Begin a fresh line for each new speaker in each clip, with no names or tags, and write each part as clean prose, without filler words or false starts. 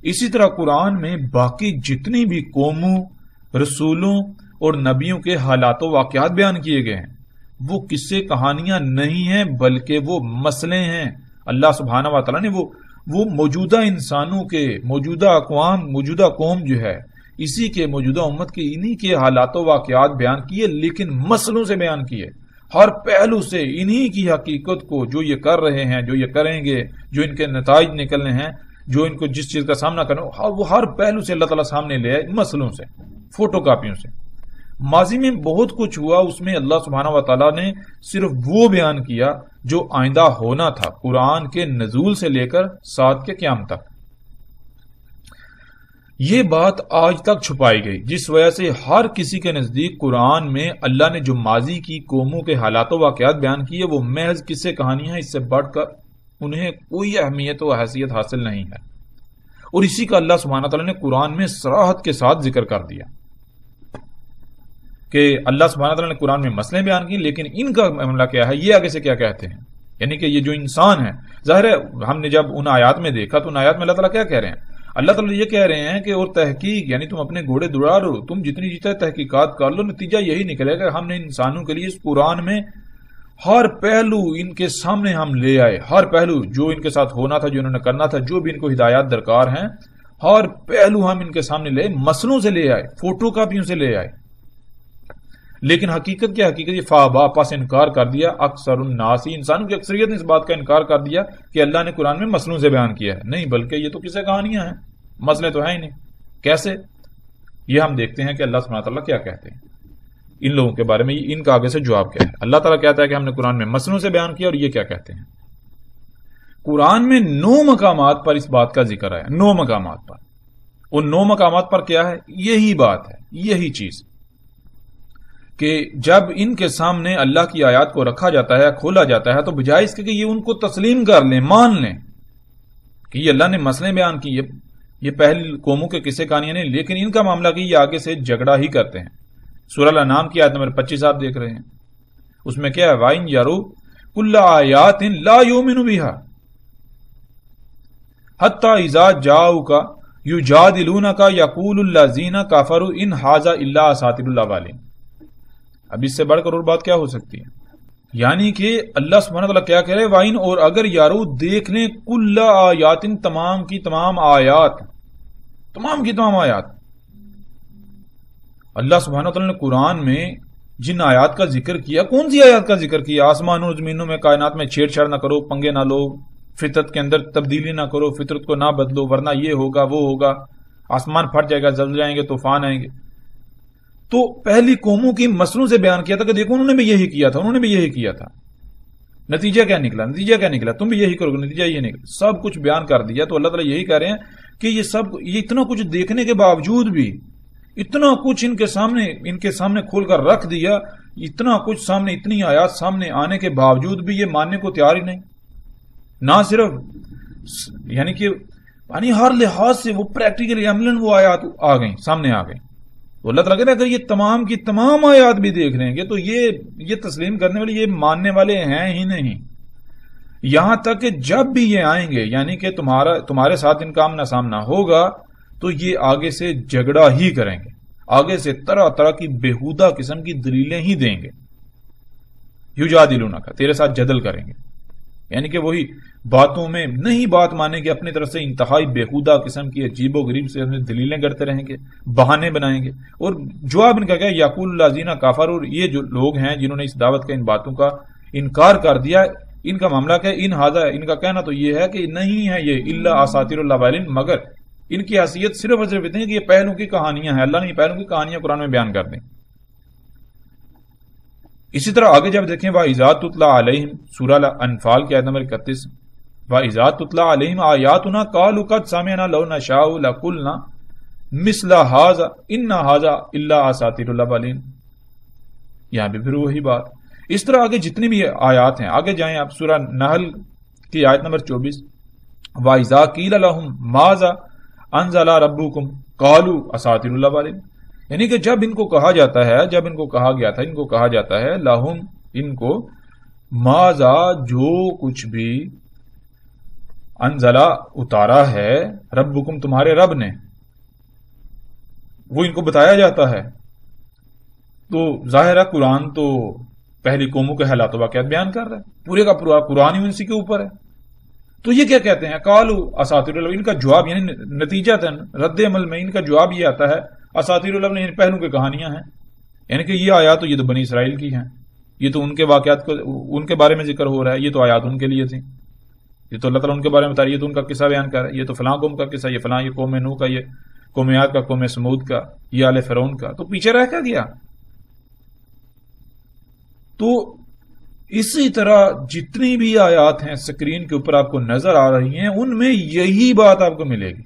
اسی طرح قرآن میں باقی جتنی بھی قوموں، رسولوں اور نبیوں کے حالات و واقعات بیان کیے گئے ہیں وہ قصے کہانیاں نہیں ہیں بلکہ وہ مسئلے ہیں۔ اللہ سبحانہ و تعالیٰ نے وہ موجودہ انسانوں کے، موجودہ اقوام، موجودہ قوم جو ہے اسی کے، موجودہ امت کے انہی کے حالات و واقعات بیان کیے، لیکن مسئلوں سے بیان کیے، ہر پہلو سے انہی کی حقیقت کو، جو یہ کر رہے ہیں، جو یہ کریں گے، جو ان کے نتائج نکلنے ہیں، جو ان کو جس چیز کا سامنا کرنا وہ ہر پہلو سے اللہ تعالیٰ سامنے لے آئے، مسئلوں سے، فوٹو کاپیوں سے۔ ماضی میں بہت کچھ ہوا، اس میں اللہ سبحانہ و تعالیٰ نے صرف وہ بیان کیا جو آئندہ ہونا تھا، قرآن کے نزول سے لے کر ساتھ کے قیام تک۔ یہ بات آج تک چھپائی گئی، جس وجہ سے ہر کسی کے نزدیک قرآن میں اللہ نے جو ماضی کی قوموں کے حالات و واقعات بیان کیے وہ محض قصے کہانیاں ہیں، اس سے بڑھ کر انہیں کوئی اہمیت و حیثیت حاصل نہیں ہے۔ اور اسی کا اللہ سبحانہ تعالیٰ نے قرآن میں صراحت کے ساتھ ذکر کر دیا کہ اللہ سبحانہ تعالیٰ نے قرآن میں مسئلے بیان کی، لیکن ان کا معاملہ کیا ہے، یہ آگے سے کیا کہتے ہیں۔ یعنی کہ یہ جو انسان ہے، ظاہر ہے ہم نے جب ان آیات میں دیکھا تو ان آیات میں اللہ تعالیٰ کیا کہہ رہے ہیں؟ اللہ تعالیٰ یہ کہہ رہے ہیں کہ اور تحقیق، یعنی تم اپنے گھوڑے دوڑا لو، تم جتنی جتنے تحقیقات کر لو، نتیجہ یہی نکلے گا ہم نے انسانوں کے لیے اس قرآن میں ہر پہلو ان کے سامنے ہم لے آئے، ہر پہلو جو ان کے ساتھ ہونا تھا، جو انہوں نے کرنا تھا، جو بھی ان کو ہدایات درکار ہیں، ہر پہلو ہم ان کے سامنے لے آئے، مسئلوں سے لے آئے، فوٹو کاپیوں سے لے آئے۔ لیکن حقیقت کیا؟ حقیقت یہ فابا، پس انکار کر دیا اکثر الناس، انسانوں کی اکثریت نے اس بات کا انکار کر دیا کہ اللہ نے قرآن میں مسئلوں سے بیان کیا ہے۔ نہیں، بلکہ یہ تو قصے کہانیاں ہیں، مسئلے تو ہیں ہی نہیں۔ کیسے؟ یہ ہم دیکھتے ہیں کہ اللہ سبحانہ تعالیٰ کیا کہتے ہیں ان لوگوں کے بارے میں، ان کا آگے سے جواب کیا ہے۔ اللہ تعالیٰ کہتا ہے کہ ہم نے قرآن میں مسئلوں سے بیان کیا، اور یہ کیا کہتے ہیں؟ قرآن میں 9 مقامات پر اس بات کا ذکر ہے، 9 مقامات پر۔ ان 9 مقامات پر کیا ہے؟ یہی بات ہے، یہی چیز کہ جب ان کے سامنے اللہ کی آیات کو رکھا جاتا ہے، کھولا جاتا ہے، تو بجائے اس کے کہ یہ ان کو تسلیم کر لیں، مان لیں کہ یہ اللہ نے مسئلے بیان کی، یہ پہلی قوموں کے قصے کہانیاں نہیں، لیکن ان کا معاملہ کہ یہ آگے سے جھگڑا ہی کرتے ہیں۔ سورہ الانعام کی آیت نمبر 25 آپ دیکھ رہے ہیں، اس میں کیا ہے؟ وَإِن يَرَوْا كُلَّ آيَاتٍ لَا يُؤْمِنُوا بِهَا حَتَّى إِذَا جَاءُوكَ يُجَادِلُونَكَ يَقُولُ الَّذِينَ كَفَرُوا إِنْ هَذَا إِلَّا أَسَاطِيرُ الْأَوَّلِينَ۔ اب اس سے بڑھ کر اور بات کیا ہو سکتی ہے؟ یعنی کہ اللہ سبحانہ تعالیٰ کیا کہہ رہے؟ وَإِن، اور اگر یارو دیکھ لیں، کل آیات، تمام کی تمام آیات، تمام کی تمام آیات، اللہ سبحانہ تعالیٰ نے قرآن میں جن آیات کا ذکر کیا، کون سی آیات کا ذکر کیا؟ آسمانوں اور زمینوں میں، کائنات میں چھیڑ چھاڑ نہ کرو، پنگے نہ لو، فطرت کے اندر تبدیلی نہ کرو، فطرت کو نہ بدلو، ورنہ یہ ہوگا وہ ہوگا، آسمان پھٹ جائے گا، زلزلے جائیں گے، طوفان آئیں گے۔ تو پہلی قوموں کی مسئلوں سے بیان کیا تھا کہ دیکھو انہوں نے بھی یہی کیا تھا، انہوں نے بھی یہی کیا تھا، نتیجہ کیا نکلا؟ نتیجہ کیا نکلا؟ تم بھی یہی کرو گے، نتیجہ یہ نکلا، سب کچھ بیان کر دیا۔ تو اللہ تعالیٰ یہی کہہ رہے ہیں کہ یہ اتنا کچھ دیکھنے کے باوجود بھی، اتنا کچھ ان کے سامنے کھول کر رکھ دیا، اتنا کچھ سامنے، اتنی آیات سامنے آنے کے باوجود بھی یہ ماننے کو تیار ہی نہیں۔ نہ صرف یعنی ہر لحاظ سے وہ پریکٹیکلی عملاً وہ آیات آ گئیں، سامنے آ گئیں۔ تو اللہ تعالیٰ کہتے ہیں اگر یہ تمام کی تمام آیات بھی دیکھ لیں گے تو یہ تسلیم کرنے والے، یہ ماننے والے ہیں ہی نہیں۔ یہاں تک کہ جب بھی یہ آئیں گے، یعنی کہ تمہارے ساتھ ان کا آمنا سامنا ہوگا، تو یہ آگے سے جھگڑا ہی کریں گے، آگے سے طرح طرح کی بےہودہ قسم کی دلیلیں ہی دیں گے۔ یجادلونک، تیرے ساتھ جدل کریں گے، یعنی کہ وہی باتوں میں نہیں بات مانے گے، اپنی طرف سے انتہائی بےہودہ قسم کی عجیب و غریب سے دلیلیں کرتے رہیں گے، بہانے بنائیں گے۔ اور جواب ان کا کیا ہے؟ یقول الذین کفروا، اور یہ جو لوگ ہیں جنہوں نے اس دعوت کا، ان باتوں کا انکار کر دیا، ان کا معاملہ کیا ہے؟ ان ھذا، ان کا کہنا تو یہ ہے کہ نہیں ہے یہ الا اساطیر الاولین، مگر ان کی حیثیت صرف اور صرف اتنی ہے کہ یہ پہلوں کی کہانیاں ہیں، اللہ نے یہ پہلوں کی کہانیاں قرآن میں بیان کر دیں۔ اسی طرح آگے جب دیکھیں وَإِذَا تُتْلَىٰ عَلَيْهِمْ، سورہ انفال کی آیت نمبر 31، وَإِذَا تُتْلَىٰ عَلَيْهِمْ آيَاتُنَا قَالُوا قَدْ سَمِعْنَا لَوْ نَشَاءُ لَقُلْنَا مِثْلَ هَٰذَا إِنَّ هَٰذَا إِلَّا أَسَاطِيرُ الْأَوَّلِينَ۔ یہاں بھی پھر وہی بات، اس طرح آگے جتنی بھی آیات ہیں، آگے جائیں آپ سورہ نحل کی آیت نمبر 24، وَإِذَا قِيلَ لَهُمْ مَاذَا أَنزَلَ رَبُّكُمْ قَالُوا أَسَاطِيرُ الْأَوَّلِينَ۔ یعنی کہ جب ان کو کہا جاتا ہے، جب ان کو کہا گیا تھا، ان کو کہا جاتا ہے لہم، ان کو، ماذا، جو کچھ بھی، انزلہ اتارا ہے ربکم تمہارے رب نے، وہ ان کو بتایا جاتا ہے. تو ظاہر ہے قرآن تو پہلی قوموں کے حالات و واقعات بیان کر رہا ہے، پورے کا پورا قرآن ہی اسی کے اوپر ہے. تو یہ کیا کہتے ہیں قالوا اساطیر الاولین، ان کا جواب یعنی نتیجہ رد عمل میں ان کا جواب یہ آتا ہے اساطیر الاولین یعنی پہلو کی کہانیاں ہیں، یعنی کہ یہ آیات تو یہ تو بنی اسرائیل کی ہیں، یہ تو ان کے واقعات کو ان کے بارے میں ذکر ہو رہا ہے، یہ تو آیات ان کے لیے تھی، یہ تو اللہ تعالیٰ ان کے بارے میں بتا رہی ہے، یہ تو ان کا قصہ بیان کر رہا ہے، یہ تو فلاں قوم کا قصہ، یہ فلاں، یہ قوم نوح کا، یہ قوم عاد کا، قوم سمود کا، یہ آل فرعون کا. تو پیچھے رہ کیا گیا. تو اسی طرح جتنی بھی آیات ہیں سکرین کے اوپر آپ کو نظر آ رہی ہیں ان میں یہی بات آپ کو ملے گی.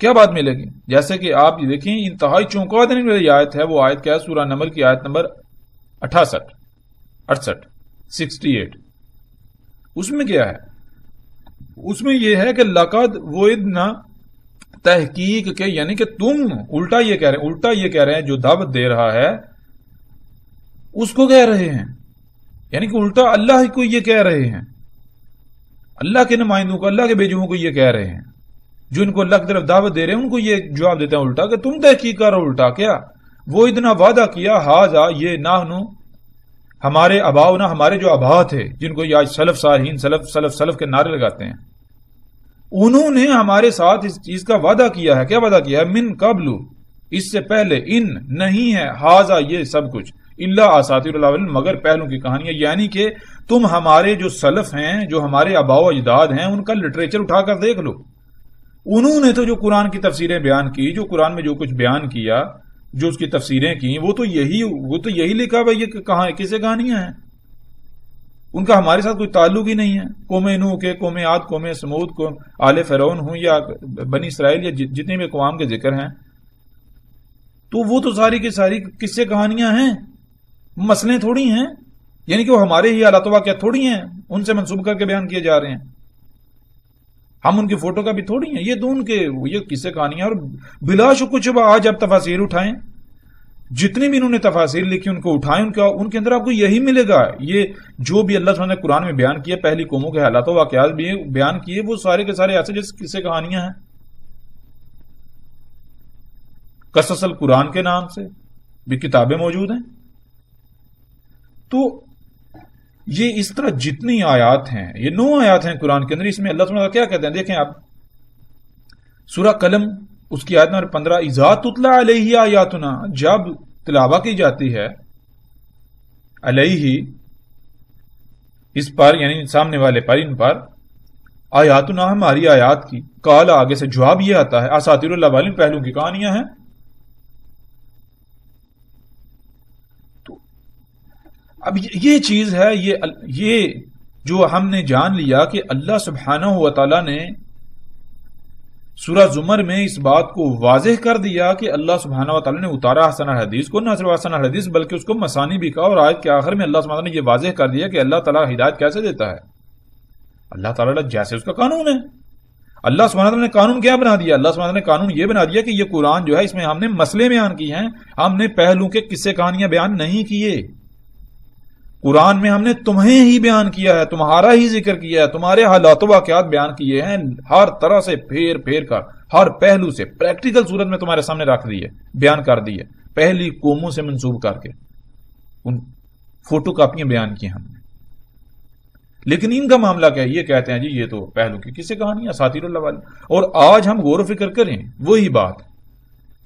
کیا بات ملے گی؟ جیسے کہ آپ یہ دیکھیں انتہائی چونکا دینے والی آیت ہے، وہ آیت کیا ہے؟ سورہ نمل کی آیت نمبر 68. اس میں کیا ہے؟ اس میں یہ ہے کہ لقد وعدنا، تحقیق کے، یعنی کہ تم الٹا یہ کہہ رہے ہیں جو دعوت دے رہا ہے اس کو کہہ رہے ہیں، یعنی کہ الٹا اللہ کو یہ کہہ رہے ہیں، اللہ کے نمائندوں کو، اللہ کے بھیجوں کو یہ کہہ رہے ہیں، جو ان کو اللہ کی طرف دعوت دے رہے ہیں ان کو یہ جواب دیتے ہیں الٹا کہ تم تحقیق کرو. الٹا کیا؟ وہ اتنا وعدہ کیا ہاذا، یہ نحنو ہمارے اباؤنا، ہمارے جو آبا تھے جن کو یہ آج سلف صالحین سلف کے نعرے لگاتے ہیں، انہوں نے ہمارے ساتھ اس چیز کا وعدہ کیا ہے. کیا وعدہ کیا ہے؟ من قبل، اس سے پہلے، ان نہیں ہے، ہاذا یہ سب کچھ، الا اساطیر الاولین مگر پہلوں کی کہانیاں، یعنی کہ تم ہمارے جو سلف ہیں، جو ہمارے آباء و اجداد ہیں، ان کا لٹریچر اٹھا کر دیکھ لو. انہوں نے تو جو قرآن کی تفسیریں بیان کی، جو قرآن میں جو کچھ بیان کیا، جو اس کی تفسیریں کی، وہ تو یہی لکھا بھائی یہ کہاں کسے کہانیاں ہیں، ان کا ہمارے ساتھ کوئی تعلق ہی نہیں ہے. قوم نوح کے، قوم عاد، قوم سمود، قوم آل فرعون ہوں یا بنی اسرائیل یا جتنے بھی اقوام کے ذکر ہیں، تو وہ تو ساری کی ساری قصے کہانیاں ہیں، مسئلے تھوڑی ہیں، یعنی کہ وہ ہمارے ہی حالات واقعات تھوڑی ہیں ان سے منسوب کر کے بیان کیے جا رہے ہیں. ہم ان کی فوٹو کا بھی تھوڑی ہیں، یہ تو ان کے یہ قصے کہانیاں. اور بلا شبہ آج آپ تفاسیر اٹھائیں، جتنی بھی انہوں نے تفاسیر لکھی ان کو اٹھائیں، ان کے اندر آپ کو یہی ملے گا. یہ جو بھی اللہ تعالیٰ نے قرآن میں بیان کیا، پہلی قوموں کے حالات و واقعات بھی بیان کیے، وہ سارے کے سارے ایسے جیسے قصے کہانیاں ہیں. قصص القرآن کے نام سے بھی کتابیں موجود ہیں. تو یہ اس طرح جتنی آیات ہیں، یہ 9 آیات ہیں قرآن کے اندر، اس میں اللہ تعالیٰ کیا کہتے ہیں دیکھیں آپ. سورہ قلم اس کی آیت نمبر 15، اذا تتلی علیہ آیاتنا، جب تلاوہ کی جاتی ہے علیہ اس پر، یعنی سامنے والے پر، ان پر، آیاتنا ہماری آیات کی، قال آگے سے جواب یہ آتا ہے اساطیر الاولین پہلوں کی کہانیاں ہیں. اب یہ چیز ہے، یہ جو ہم نے جان لیا کہ اللہ سبحانہ و تعالی نے سورہ زمر میں اس بات کو واضح کر دیا کہ اللہ سبحانہ و تعالی نے اتارا حسن الحدیث کو، نہ صرف حسن الحدیث بلکہ اس کو مسانی بھی کہا. اور آیت کے آخر میں اللہ سبحانہ نے یہ واضح کر دیا کہ اللہ تعالیٰ ہدایت کیسے دیتا ہے. اللہ تعالیٰ جیسے اس کا قانون ہے. اللہ سبحانہ نے قانون کیا بنا دیا؟ اللہ سبحانہ نے قانون یہ بنا دیا کہ یہ قرآن جو ہے اس میں ہم نے مسئلے بیان کیے ہیں، ہم نے پہلوں کے قصے کہانیاں بیان نہیں کیے. قرآن میں ہم نے تمہیں ہی بیان کیا ہے، تمہارا ہی ذکر کیا ہے، تمہارے حالات و واقعات بیان کیے ہیں، ہر طرح سے پھیر کر، ہر پہلو سے پریکٹیکل صورت میں تمہارے سامنے رکھ دیے، بیان کر دیے، پہلی قوموں سے منسوب کر کے ان فوٹو کاپیاں بیان کی ہم نے. لیکن ان کا معاملہ کیا ہے؟ یہ کہتے ہیں جی یہ تو پہلو کی کسی کہانی اساطیر الاولین. اور آج ہم غور و فکر کریں وہی بات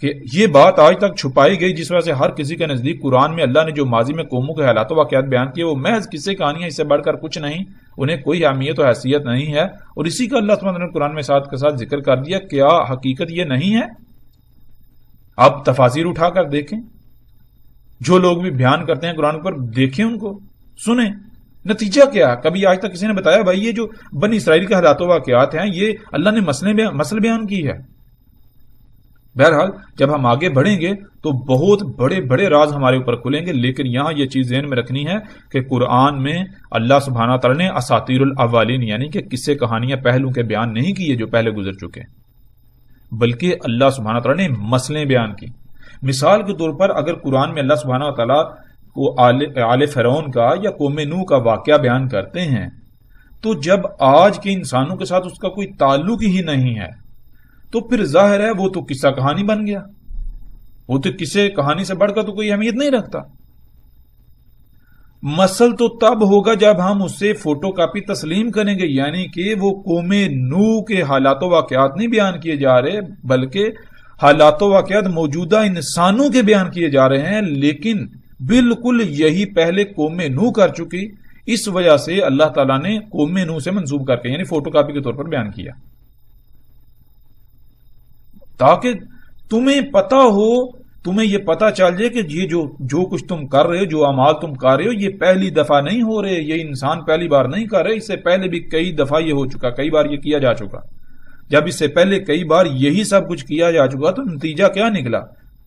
کہ یہ بات آج تک چھپائی گئی، جس وجہ سے ہر کسی کے نزدیک قرآن میں اللہ نے جو ماضی میں قوموں کے حالات و واقعات بیان کیے وہ محض قصے کہانیاں، اس سے بڑھ کر کچھ نہیں، انہیں کوئی اہمیت و حیثیت نہیں ہے. اور اسی کا اللہ تعالیٰ نے قرآن میں ساتھ کے ساتھ ذکر کر دیا. کیا حقیقت یہ نہیں ہے؟ آپ تفاسیر اٹھا کر دیکھیں، جو لوگ بھی بیان کرتے ہیں قرآن پر، دیکھیں ان کو، سنیں، نتیجہ کیا؟ کبھی آج تک کسی نے بتایا بھائی یہ جو بنی اسرائیل کے حالات و واقعات ہیں یہ اللہ نے مسئلے بیان کی ہے؟ بہرحال جب ہم آگے بڑھیں گے تو بہت بڑے بڑے راز ہمارے اوپر کھلیں گے. لیکن یہاں یہ چیز ذہن میں رکھنی ہے کہ قرآن میں اللہ سبحانہ تعالیٰ نے اساطیر الاولین یعنی کہ قصے کہانیاں پہلوں کے بیان نہیں کیے جو پہلے گزر چکے، بلکہ اللہ سبحانہ تعالیٰ نے مسئلے بیان کی. مثال کے طور پر اگر قرآن میں اللہ سبحانہ تعالیٰ وہ آل فرعون کا یا قوم نوح کا واقعہ بیان کرتے ہیں تو جب آج کے انسانوں کے ساتھ اس کا کوئی تعلق ہی نہیں ہے تو پھر ظاہر ہے وہ تو قصہ کہانی بن گیا، وہ تو کسی کہانی سے بڑھ کر تو کوئی اہمیت نہیں رکھتا۔ مسل تو تب ہوگا جب ہم اس سے فوٹو کاپی تسلیم کریں گے، یعنی کہ وہ قوم نوح کے حالات و واقعات نہیں بیان کیے جا رہے بلکہ حالات و واقعات موجودہ انسانوں کے بیان کیے جا رہے ہیں، لیکن بالکل یہی پہلے قوم نوح کر چکی، اس وجہ سے اللہ تعالیٰ نے قوم نوح سے منسوب کر کے یعنی فوٹو کاپی کے طور پر بیان کیا، تاکہ تمہیں پتا ہو، تمہیں یہ پتا چل جائے کہ یہ جو کچھ تم کر رہے ہو، جو اعمال تم کر رہے ہو، یہ پہلی دفعہ نہیں ہو رہے، یہ انسان پہلی بار نہیں کر رہے، اس سے پہلے بھی کئی دفعہ یہ ہو چکا، کئی بار یہ کیا جا چکا۔ جب اس سے پہلے کئی بار یہی سب کچھ کیا جا چکا تو نتیجہ کیا نکلا،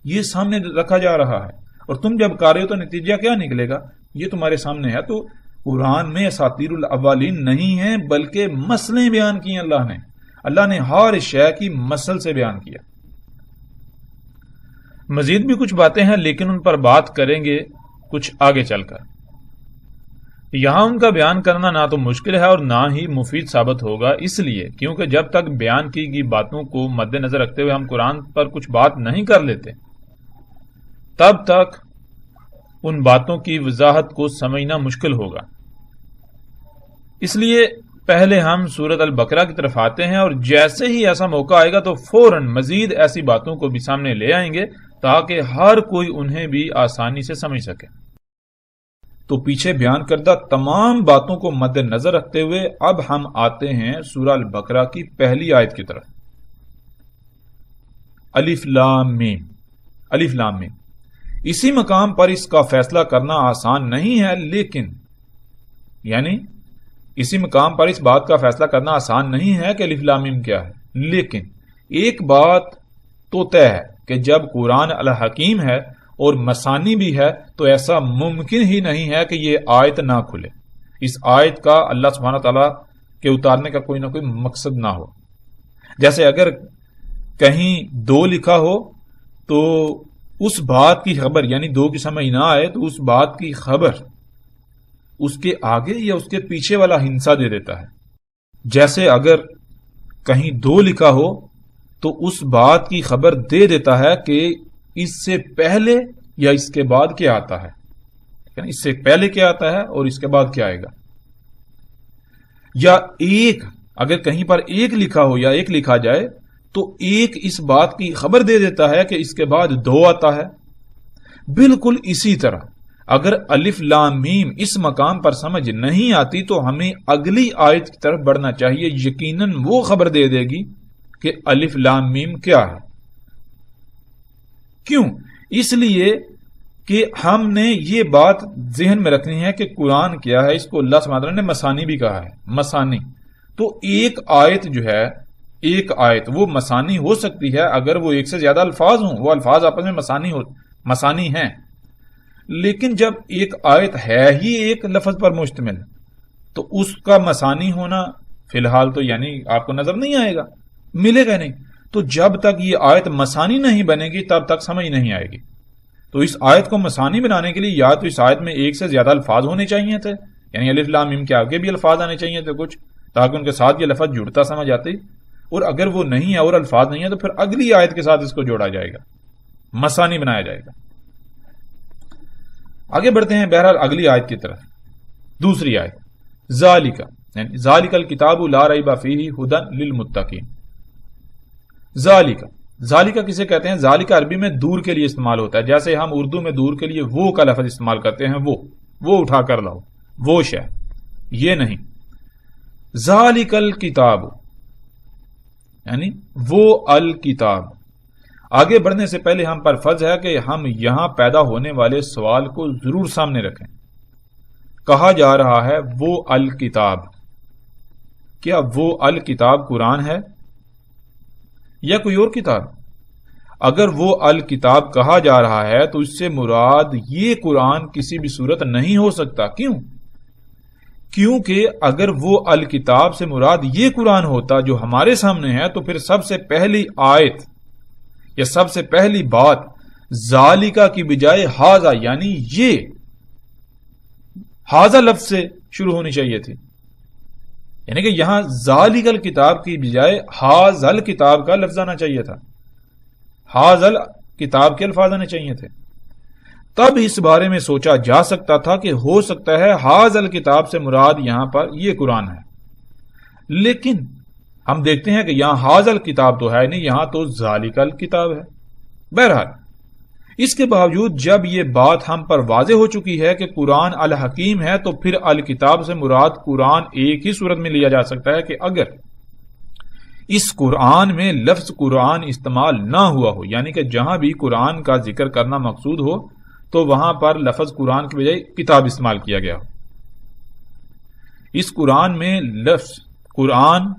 یہ سامنے رکھا جا رہا ہے، اور تم جب کر رہے ہو تو نتیجہ کیا نکلے گا، یہ تمہارے سامنے ہے۔ تو قرآن میں اساطیر الاولین نہیں ہے بلکہ مسئلے بیان کیے اللہ نے ہر شے کی مسل سے بیان کیا۔ مزید بھی کچھ باتیں ہیں لیکن ان پر بات کریں گے کچھ آگے چل کر۔ یہاں ان کا بیان کرنا نہ تو مشکل ہے اور نہ ہی مفید ثابت ہوگا، اس لیے کیونکہ جب تک بیان کی گئی باتوں کو مد نظر رکھتے ہوئے ہم قرآن پر کچھ بات نہیں کر لیتے تب تک ان باتوں کی وضاحت کو سمجھنا مشکل ہوگا۔ اس لیے پہلے ہم سورۃ البقرہ کی طرف آتے ہیں، اور جیسے ہی ایسا موقع آئے گا تو فوراً مزید ایسی باتوں کو بھی سامنے لے آئیں گے تاکہ ہر کوئی انہیں بھی آسانی سے سمجھ سکے۔ تو پیچھے بیان کردہ تمام باتوں کو مد نظر رکھتے ہوئے اب ہم آتے ہیں سورہ البقرہ کی پہلی آیت کی طرف۔ الف لام میم، الف لام میم۔ اسی مقام پر اس کا فیصلہ کرنا آسان نہیں ہے، لیکن یعنی اسی مقام پر اس بات کا فیصلہ کرنا آسان نہیں ہے کہ الف لام میم کیا ہے، لیکن ایک بات تو طے ہے کہ جب قرآن الحکیم ہے اور مثانی بھی ہے تو ایسا ممکن ہی نہیں ہے کہ یہ آیت نہ کھلے، اس آیت کا اللہ سبحانہ تعالیٰ کے اتارنے کا کوئی نہ کوئی مقصد نہ ہو۔ جیسے اگر کہیں 2 لکھا ہو تو اس بات کی خبر یعنی 2 کی سمجھ نہ آئے تو اس بات کی خبر اس کے آگے یا اس کے پیچھے والا ہنسا دے دیتا ہے۔ جیسے اگر کہیں 2 لکھا ہو تو اس بات کی خبر دے دیتا ہے کہ اس سے پہلے یا اس کے بعد کیا آتا ہے، یعنی اس سے پہلے کیا آتا ہے اور اس کے بعد کیا آئے گا۔ یا ایک اگر کہیں پر 1 لکھا ہو یا 1 لکھا جائے تو 1 اس بات کی خبر دے دیتا ہے کہ اس کے بعد 2 آتا ہے۔ بالکل اسی طرح اگر الف لام میم اس مقام پر سمجھ نہیں آتی تو ہمیں اگلی آیت کی طرف بڑھنا چاہیے، یقیناً وہ خبر دے دے گی کہ الف لام میم کیا ہے۔ کیوں؟ اس لیے کہ ہم نے یہ بات ذہن میں رکھنی ہے کہ قرآن کیا ہے، اس کو اللہ سبحانہ وتعالیٰ نے مثانی بھی کہا ہے، مثانی۔ تو ایک آیت جو ہے، ایک آیت وہ مثانی ہو سکتی ہے اگر وہ 1 سے زیادہ الفاظ ہوں، وہ الفاظ آپس میں مثانی ہیں، لیکن جب ایک آیت ہے ہی ایک لفظ پر مشتمل تو اس کا مثانی ہونا فی الحال تو یعنی آپ کو نظر نہیں آئے گا، ملے گا نہیں۔ تو جب تک یہ آیت مثانی نہیں بنے گی تب تک سمجھ نہیں آئے گی۔ تو اس آیت کو مثانی بنانے کے لیے یا تو اس آیت میں 1 سے زیادہ الفاظ ہونے چاہیے تھے، یعنی الف لام میم کے آگے بھی الفاظ آنے چاہیے تھے کچھ، تاکہ ان کے ساتھ یہ لفظ جڑتا سمجھ آتی، اور اگر وہ نہیں ہے اور الفاظ نہیں ہے تو پھر اگلی آیت کے ساتھ اس کو جوڑا جائے گا، مثانی بنایا جائے گا۔ آگے بڑھتے ہیں بہرحال اگلی آیت کی طرف۔ دوسری آیت ذالک، یعنی ذالک الکتاب لا ریب فیہ ھدی للمتقین۔ ذالک، ذالک کسے کہتے ہیں؟ ذالک عربی میں دور کے لیے استعمال ہوتا ہے، جیسے ہم اردو میں دور کے لیے وہ کا لفظ استعمال کرتے ہیں، وہ اٹھا کر لاؤ، وہ شے، یہ نہیں۔ ذالک الکتاب یعنی وہ الکتاب۔ آگے بڑھنے سے پہلے ہم پر فرض ہے کہ ہم یہاں پیدا ہونے والے سوال کو ضرور سامنے رکھیں۔ کہا جا رہا ہے وہ الکتاب، کیا وہ الکتاب قرآن ہے یا کوئی اور کتاب؟ اگر وہ الکتاب کہا جا رہا ہے تو اس سے مراد یہ قرآن کسی بھی صورت نہیں ہو سکتا۔ کیوں؟ کیونکہ اگر وہ الکتاب سے مراد یہ قرآن ہوتا جو ہمارے سامنے ہے تو پھر سب سے پہلی آیت یا سب سے پہلی بات ذالکہ کی بجائے ھذا یعنی یہ حاضہ لفظ سے شروع ہونی چاہیے تھی، یعنی کہ یہاں ذالک الکتاب کی بجائے حاذل کتاب کا لفظ آنا چاہیے تھا، حاذل کتاب کے الفاظ آنے چاہیے تھے. تب اس بارے میں سوچا جا سکتا تھا کہ ہو سکتا ہے حاذل کتاب سے مراد یہاں پر یہ قرآن ہے. لیکن ہم دیکھتے ہیں کہ یہاں حاذل کتاب تو ہے نہیں، یہاں تو ذالک الکتاب ہے. بہرحال اس کے باوجود جب یہ بات ہم پر واضح ہو چکی ہے کہ قرآن الحکیم ہے، تو پھر الکتاب سے مراد قرآن ایک ہی صورت میں لیا جا سکتا ہے کہ اگر اس قرآن میں لفظ قرآن استعمال نہ ہوا ہو، یعنی کہ جہاں بھی قرآن کا ذکر کرنا مقصود ہو تو وہاں پر لفظ قرآن کی بجائے کتاب استعمال کیا گیا ہو. اس قرآن میں لفظ قرآن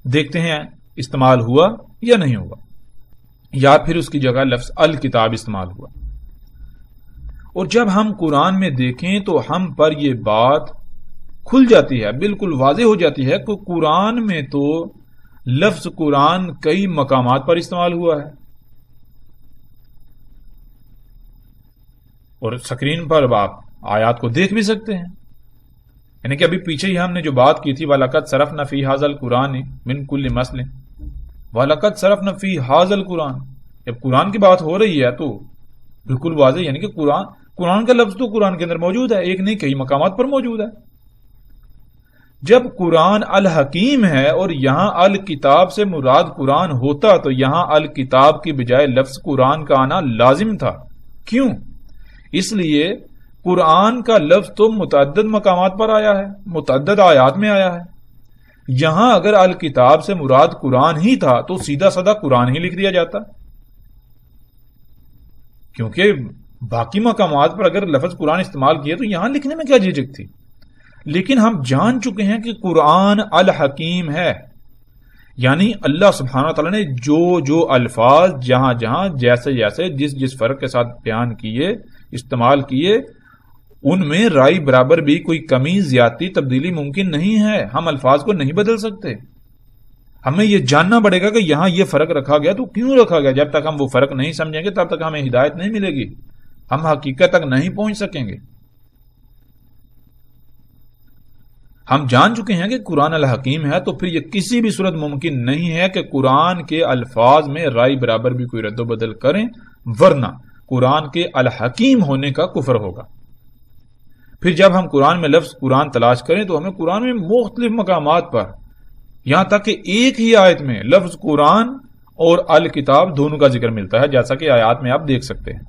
دیکھتے ہیں استعمال ہوا یا نہیں ہوا، یا پھر اس کی جگہ لفظ الکتاب استعمال ہوا. اور جب ہم قرآن میں دیکھیں تو ہم پر یہ بات کھل جاتی ہے، بالکل واضح ہو جاتی ہے کہ قرآن میں تو لفظ قرآن کئی مقامات پر استعمال ہوا ہے. اور سکرین پر آپ آیات کو دیکھ بھی سکتے ہیں، یعنی کہ ابھی پیچھے ہی ہم نے جو بات کی تھی وَلَقَدْ صَرَفْنَا فِي هَذَا الْقُرْآنِ مِنْ كُلِّ مَثْلٍ وَلَقَدْ صَرَفْنَا فِي هَذَا الْقُرْآنِ. جب قرآن کی بات ہو رہی ہے تو بالکل واضح، یعنی کہ قرآن کا لفظ تو قرآن کے اندر موجود ہے، ایک نہیں کئی مقامات پر موجود ہے. جب قرآن الحکیم ہے اور یہاں الکتاب سے مراد قرآن ہوتا تو یہاں الکتاب کی بجائے لفظ قرآن کا آنا لازم تھا. کیوں؟ اس لیے قرآن کا لفظ تو متعدد مقامات پر آیا ہے، متعدد آیات میں آیا ہے. یہاں اگر الکتاب سے مراد قرآن ہی تھا تو سیدھا سادہ قرآن ہی لکھ دیا جاتا، کیونکہ باقی مقامات پر اگر لفظ قرآن استعمال کیے تو یہاں لکھنے میں کیا جھجک تھی. لیکن ہم جان چکے ہیں کہ قرآن الحکیم ہے، یعنی اللہ سبحانہ تعالیٰ نے جو الفاظ جہاں جہاں جیسے جیسے جس فرق کے ساتھ بیان کیے، استعمال کیے، ان میں رائی برابر بھی کوئی کمی زیادتی تبدیلی ممکن نہیں ہے. ہم الفاظ کو نہیں بدل سکتے. ہمیں یہ جاننا پڑے گا کہ یہاں یہ فرق رکھا گیا تو کیوں رکھا گیا. جب تک ہم وہ فرق نہیں سمجھیں گے تب تک ہمیں ہدایت نہیں ملے گی، ہم حقیقت تک نہیں پہنچ سکیں گے. ہم جان چکے ہیں کہ قرآن الحکیم ہے، تو پھر یہ کسی بھی صورت ممکن نہیں ہے کہ قرآن کے الفاظ میں رائی برابر بھی کوئی رد و بدل کریں، ورنہ قرآن کے الحکیم ہونے کا کفر ہوگا. پھر جب ہم قرآن میں لفظ قرآن تلاش کریں تو ہمیں قرآن میں مختلف مقامات پر، یہاں تک کہ ایک ہی آیت میں لفظ قرآن اور الکتاب دونوں کا ذکر ملتا ہے، جیسا کہ آیات میں آپ دیکھ سکتے ہیں.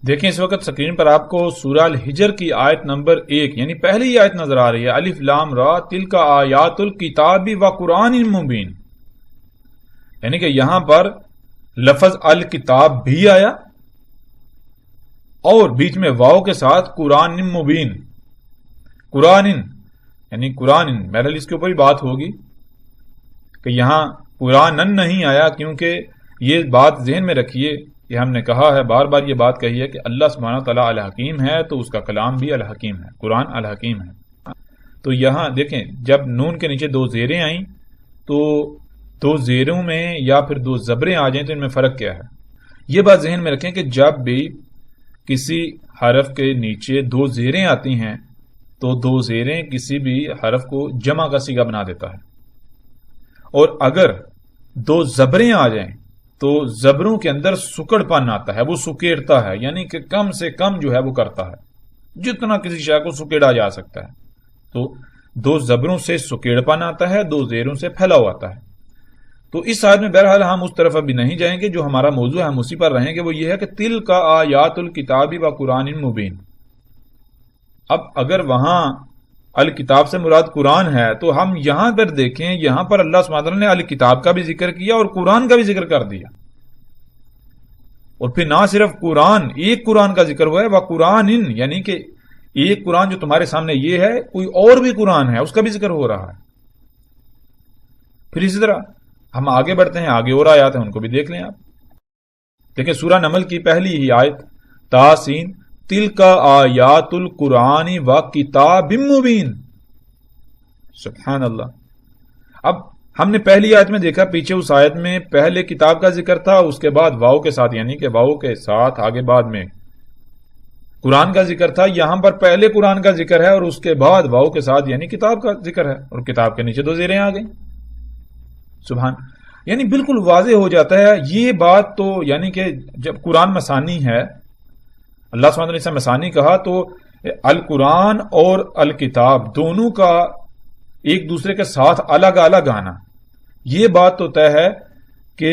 دیکھیں اس وقت سکرین پر آپ کو سورہ الحجر کی آیت نمبر 1 یعنی پہلی آیت نظر آ رہی ہے، الف لام را تلک آیات الکتاب و قرآن مبین. یعنی کہ یہاں پر لفظ الکتاب بھی آیا اور بیچ میں واو کے ساتھ قرآن مبین. قرآن یعنی قرآن، بہرحال اس کے اوپر ہی بات ہوگی کہ یہاں قرآن نہیں آیا، کیونکہ یہ بات ذہن میں رکھیے، یہ ہم نے کہا ہے، بار بار یہ بات کہی ہے کہ اللہ سبحانہ تعالیٰ الحکیم ہے تو اس کا کلام بھی الحکیم ہے، قرآن الحکیم ہے. تو یہاں دیکھیں جب نون کے نیچے دو زیریں آئیں تو دو زیروں میں یا پھر دو زبریں آ جائیں تو ان میں فرق کیا ہے. یہ بات ذہن میں رکھیں کہ جب بھی کسی حرف کے نیچے دو زیریں آتی ہیں تو دو زیریں کسی بھی حرف کو جمع کا صیغہ بنا دیتا ہے، اور اگر دو زبریں آ جائیں تو زبروں کے اندر سکڑ پن آتا ہے، وہ سکیڑتا ہے، یعنی کہ کم سے کم جو ہے وہ کرتا ہے، جتنا کسی شے کو سکیڑا جا سکتا ہے. تو دو زبروں سے سکیڑ پن آتا ہے، دو زیروں سے پھیلاؤ آتا ہے. تو اس آیت میں بہرحال ہم اس طرف ابھی نہیں جائیں گے، جو ہمارا موضوع ہے ہم اسی پر رہیں گے، وہ یہ ہے کہ تل کا آیات الکتاب و قرآن مبین. اب اگر وہاں الکتاب سے مراد قرآن ہے تو ہم یہاں پر دیکھیں، یہاں پر اللہ سبحانہ وتعالیٰ نے الکتاب کا بھی ذکر کیا اور قرآن کا بھی ذکر کر دیا. اور پھر نہ صرف قرآن، ایک قرآن کا ذکر ہوا ہے، وہ قرآن یعنی کہ ایک قرآن جو تمہارے سامنے یہ ہے، کوئی اور بھی قرآن ہے اس کا بھی ذکر ہو رہا ہے. پھر اسی طرح ہم آگے بڑھتے ہیں، آگے اور آیات ہیں ان کو بھی دیکھ لیں آپ. دیکھیں سورہ نمل کی پہلی ہی آیت تاسین تلک آیات القرآن و کتاب مبین. سبحان اللہ. اب ہم نے پہلی آیت میں دیکھا پیچھے اس آیت میں پہلے کتاب کا ذکر تھا، اس کے بعد واؤ کے ساتھ، یعنی کہ واؤ کے ساتھ آگے بعد میں قرآن کا ذکر تھا. یہاں پر پہلے قرآن کا ذکر ہے اور اس کے بعد واؤ کے ساتھ یعنی کتاب کا ذکر ہے، اور کتاب کے نیچے 2 زیریں آ گئی. سبحان، یعنی بالکل واضح ہو جاتا ہے یہ بات. تو یعنی کہ جب قرآن مسانی ہے، اللہ سبحانہ نے اسے مسانی کہا، تو القرآن اور الکتاب دونوں کا ایک دوسرے کے ساتھ الگ الگ آنا، یہ بات تو طے ہے کہ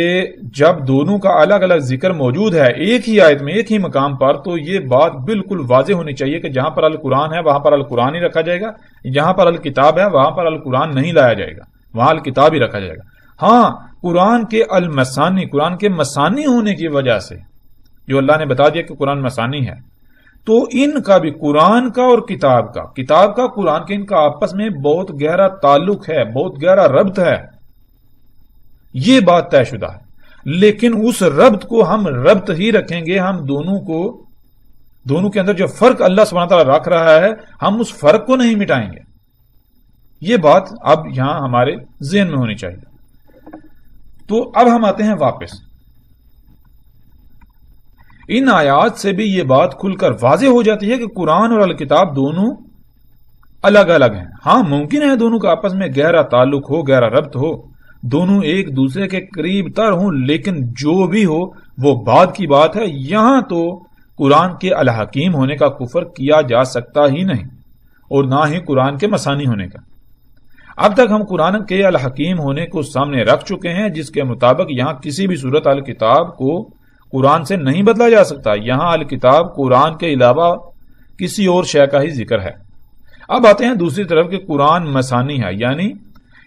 جب دونوں کا الگ الگ ذکر موجود ہے ایک ہی آیت میں ایک ہی مقام پر، تو یہ بات بالکل واضح ہونی چاہیے کہ جہاں پر القرآن ہے وہاں پر القرآن ہی رکھا جائے گا، جہاں پر الکتاب ہے وہاں پر القرآن نہیں لایا جائے گا، وہاں الکتاب ہی رکھا جائے گا. ہاں، قرآن کے المسانی، قرآن کے مسانی ہونے کی وجہ سے جو اللہ نے بتا دیا کہ قرآن مسانی ہے، تو ان کا بھی قرآن کا اور کتاب کا قرآن کے ان کا آپس میں بہت گہرا تعلق ہے، بہت گہرا ربط ہے، یہ بات طے شدہ ہے. لیکن اس ربط کو ہم ربط ہی رکھیں گے، ہم دونوں کے اندر جو فرق اللہ سبحانہ تعالیٰ رکھ رہا ہے ہم اس فرق کو نہیں مٹائیں گے. یہ بات اب یہاں ہمارے ذہن میں ہونی چاہیے. تو اب ہم آتے ہیں واپس. ان آیات سے بھی یہ بات کھل کر واضح ہو جاتی ہے کہ قرآن اور الکتاب دونوں الگ الگ ہیں. ہاں، ممکن ہے دونوں کا آپس میں گہرا تعلق ہو، گہرا ربط ہو، دونوں ایک دوسرے کے قریب تر ہوں، لیکن جو بھی ہو وہ بعد کی بات ہے. یہاں تو قرآن کے الحکیم ہونے کا کفر کیا جا سکتا ہی نہیں، اور نہ ہی قرآن کے مسانی ہونے کا. اب تک ہم قرآن کے الحکیم ہونے کو سامنے رکھ چکے ہیں، جس کے مطابق یہاں کسی بھی صورت الکتاب کو قرآن سے نہیں بدلا جا سکتا. یہاں الکتاب قرآن کے علاوہ کسی اور شے کا ہی ذکر ہے. اب آتے ہیں دوسری طرف کہ قرآن مسانی ہے، یعنی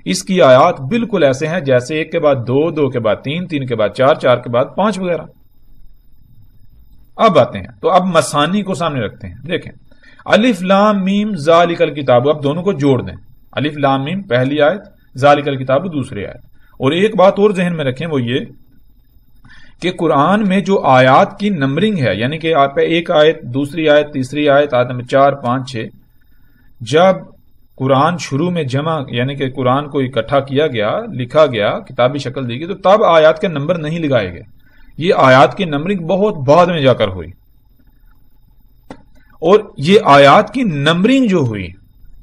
اس کی آیات بالکل ایسے ہیں جیسے 1 کے بعد 2، 2 کے بعد 3، 3 کے بعد 4، 4 کے بعد 5 وغیرہ. اب آتے ہیں تو اب مسانی کو سامنے رکھتے ہیں. دیکھیں، الف لام میم ذالک الکتاب، اب دونوں کو جوڑ دیں. الف لام میم پہلی آیت، ذالک الکتاب دوسری آیت. اور ایک بات اور ذہن میں رکھیں، وہ یہ کہ قرآن میں جو آیات کی نمبرنگ ہے، یعنی کہ ایک آیت، دوسری آیت، تیسری آیت، آیت نمبر 4، 5، 6، جب قرآن شروع میں جمع یعنی کہ قرآن کو اکٹھا کیا گیا، لکھا گیا، کتابی شکل دی گئی، تو تب آیات کے نمبر نہیں لگائے گئے. یہ آیات کی نمبرنگ بہت بعد میں جا کر ہوئی. اور یہ آیات کی نمبرنگ جو ہوئی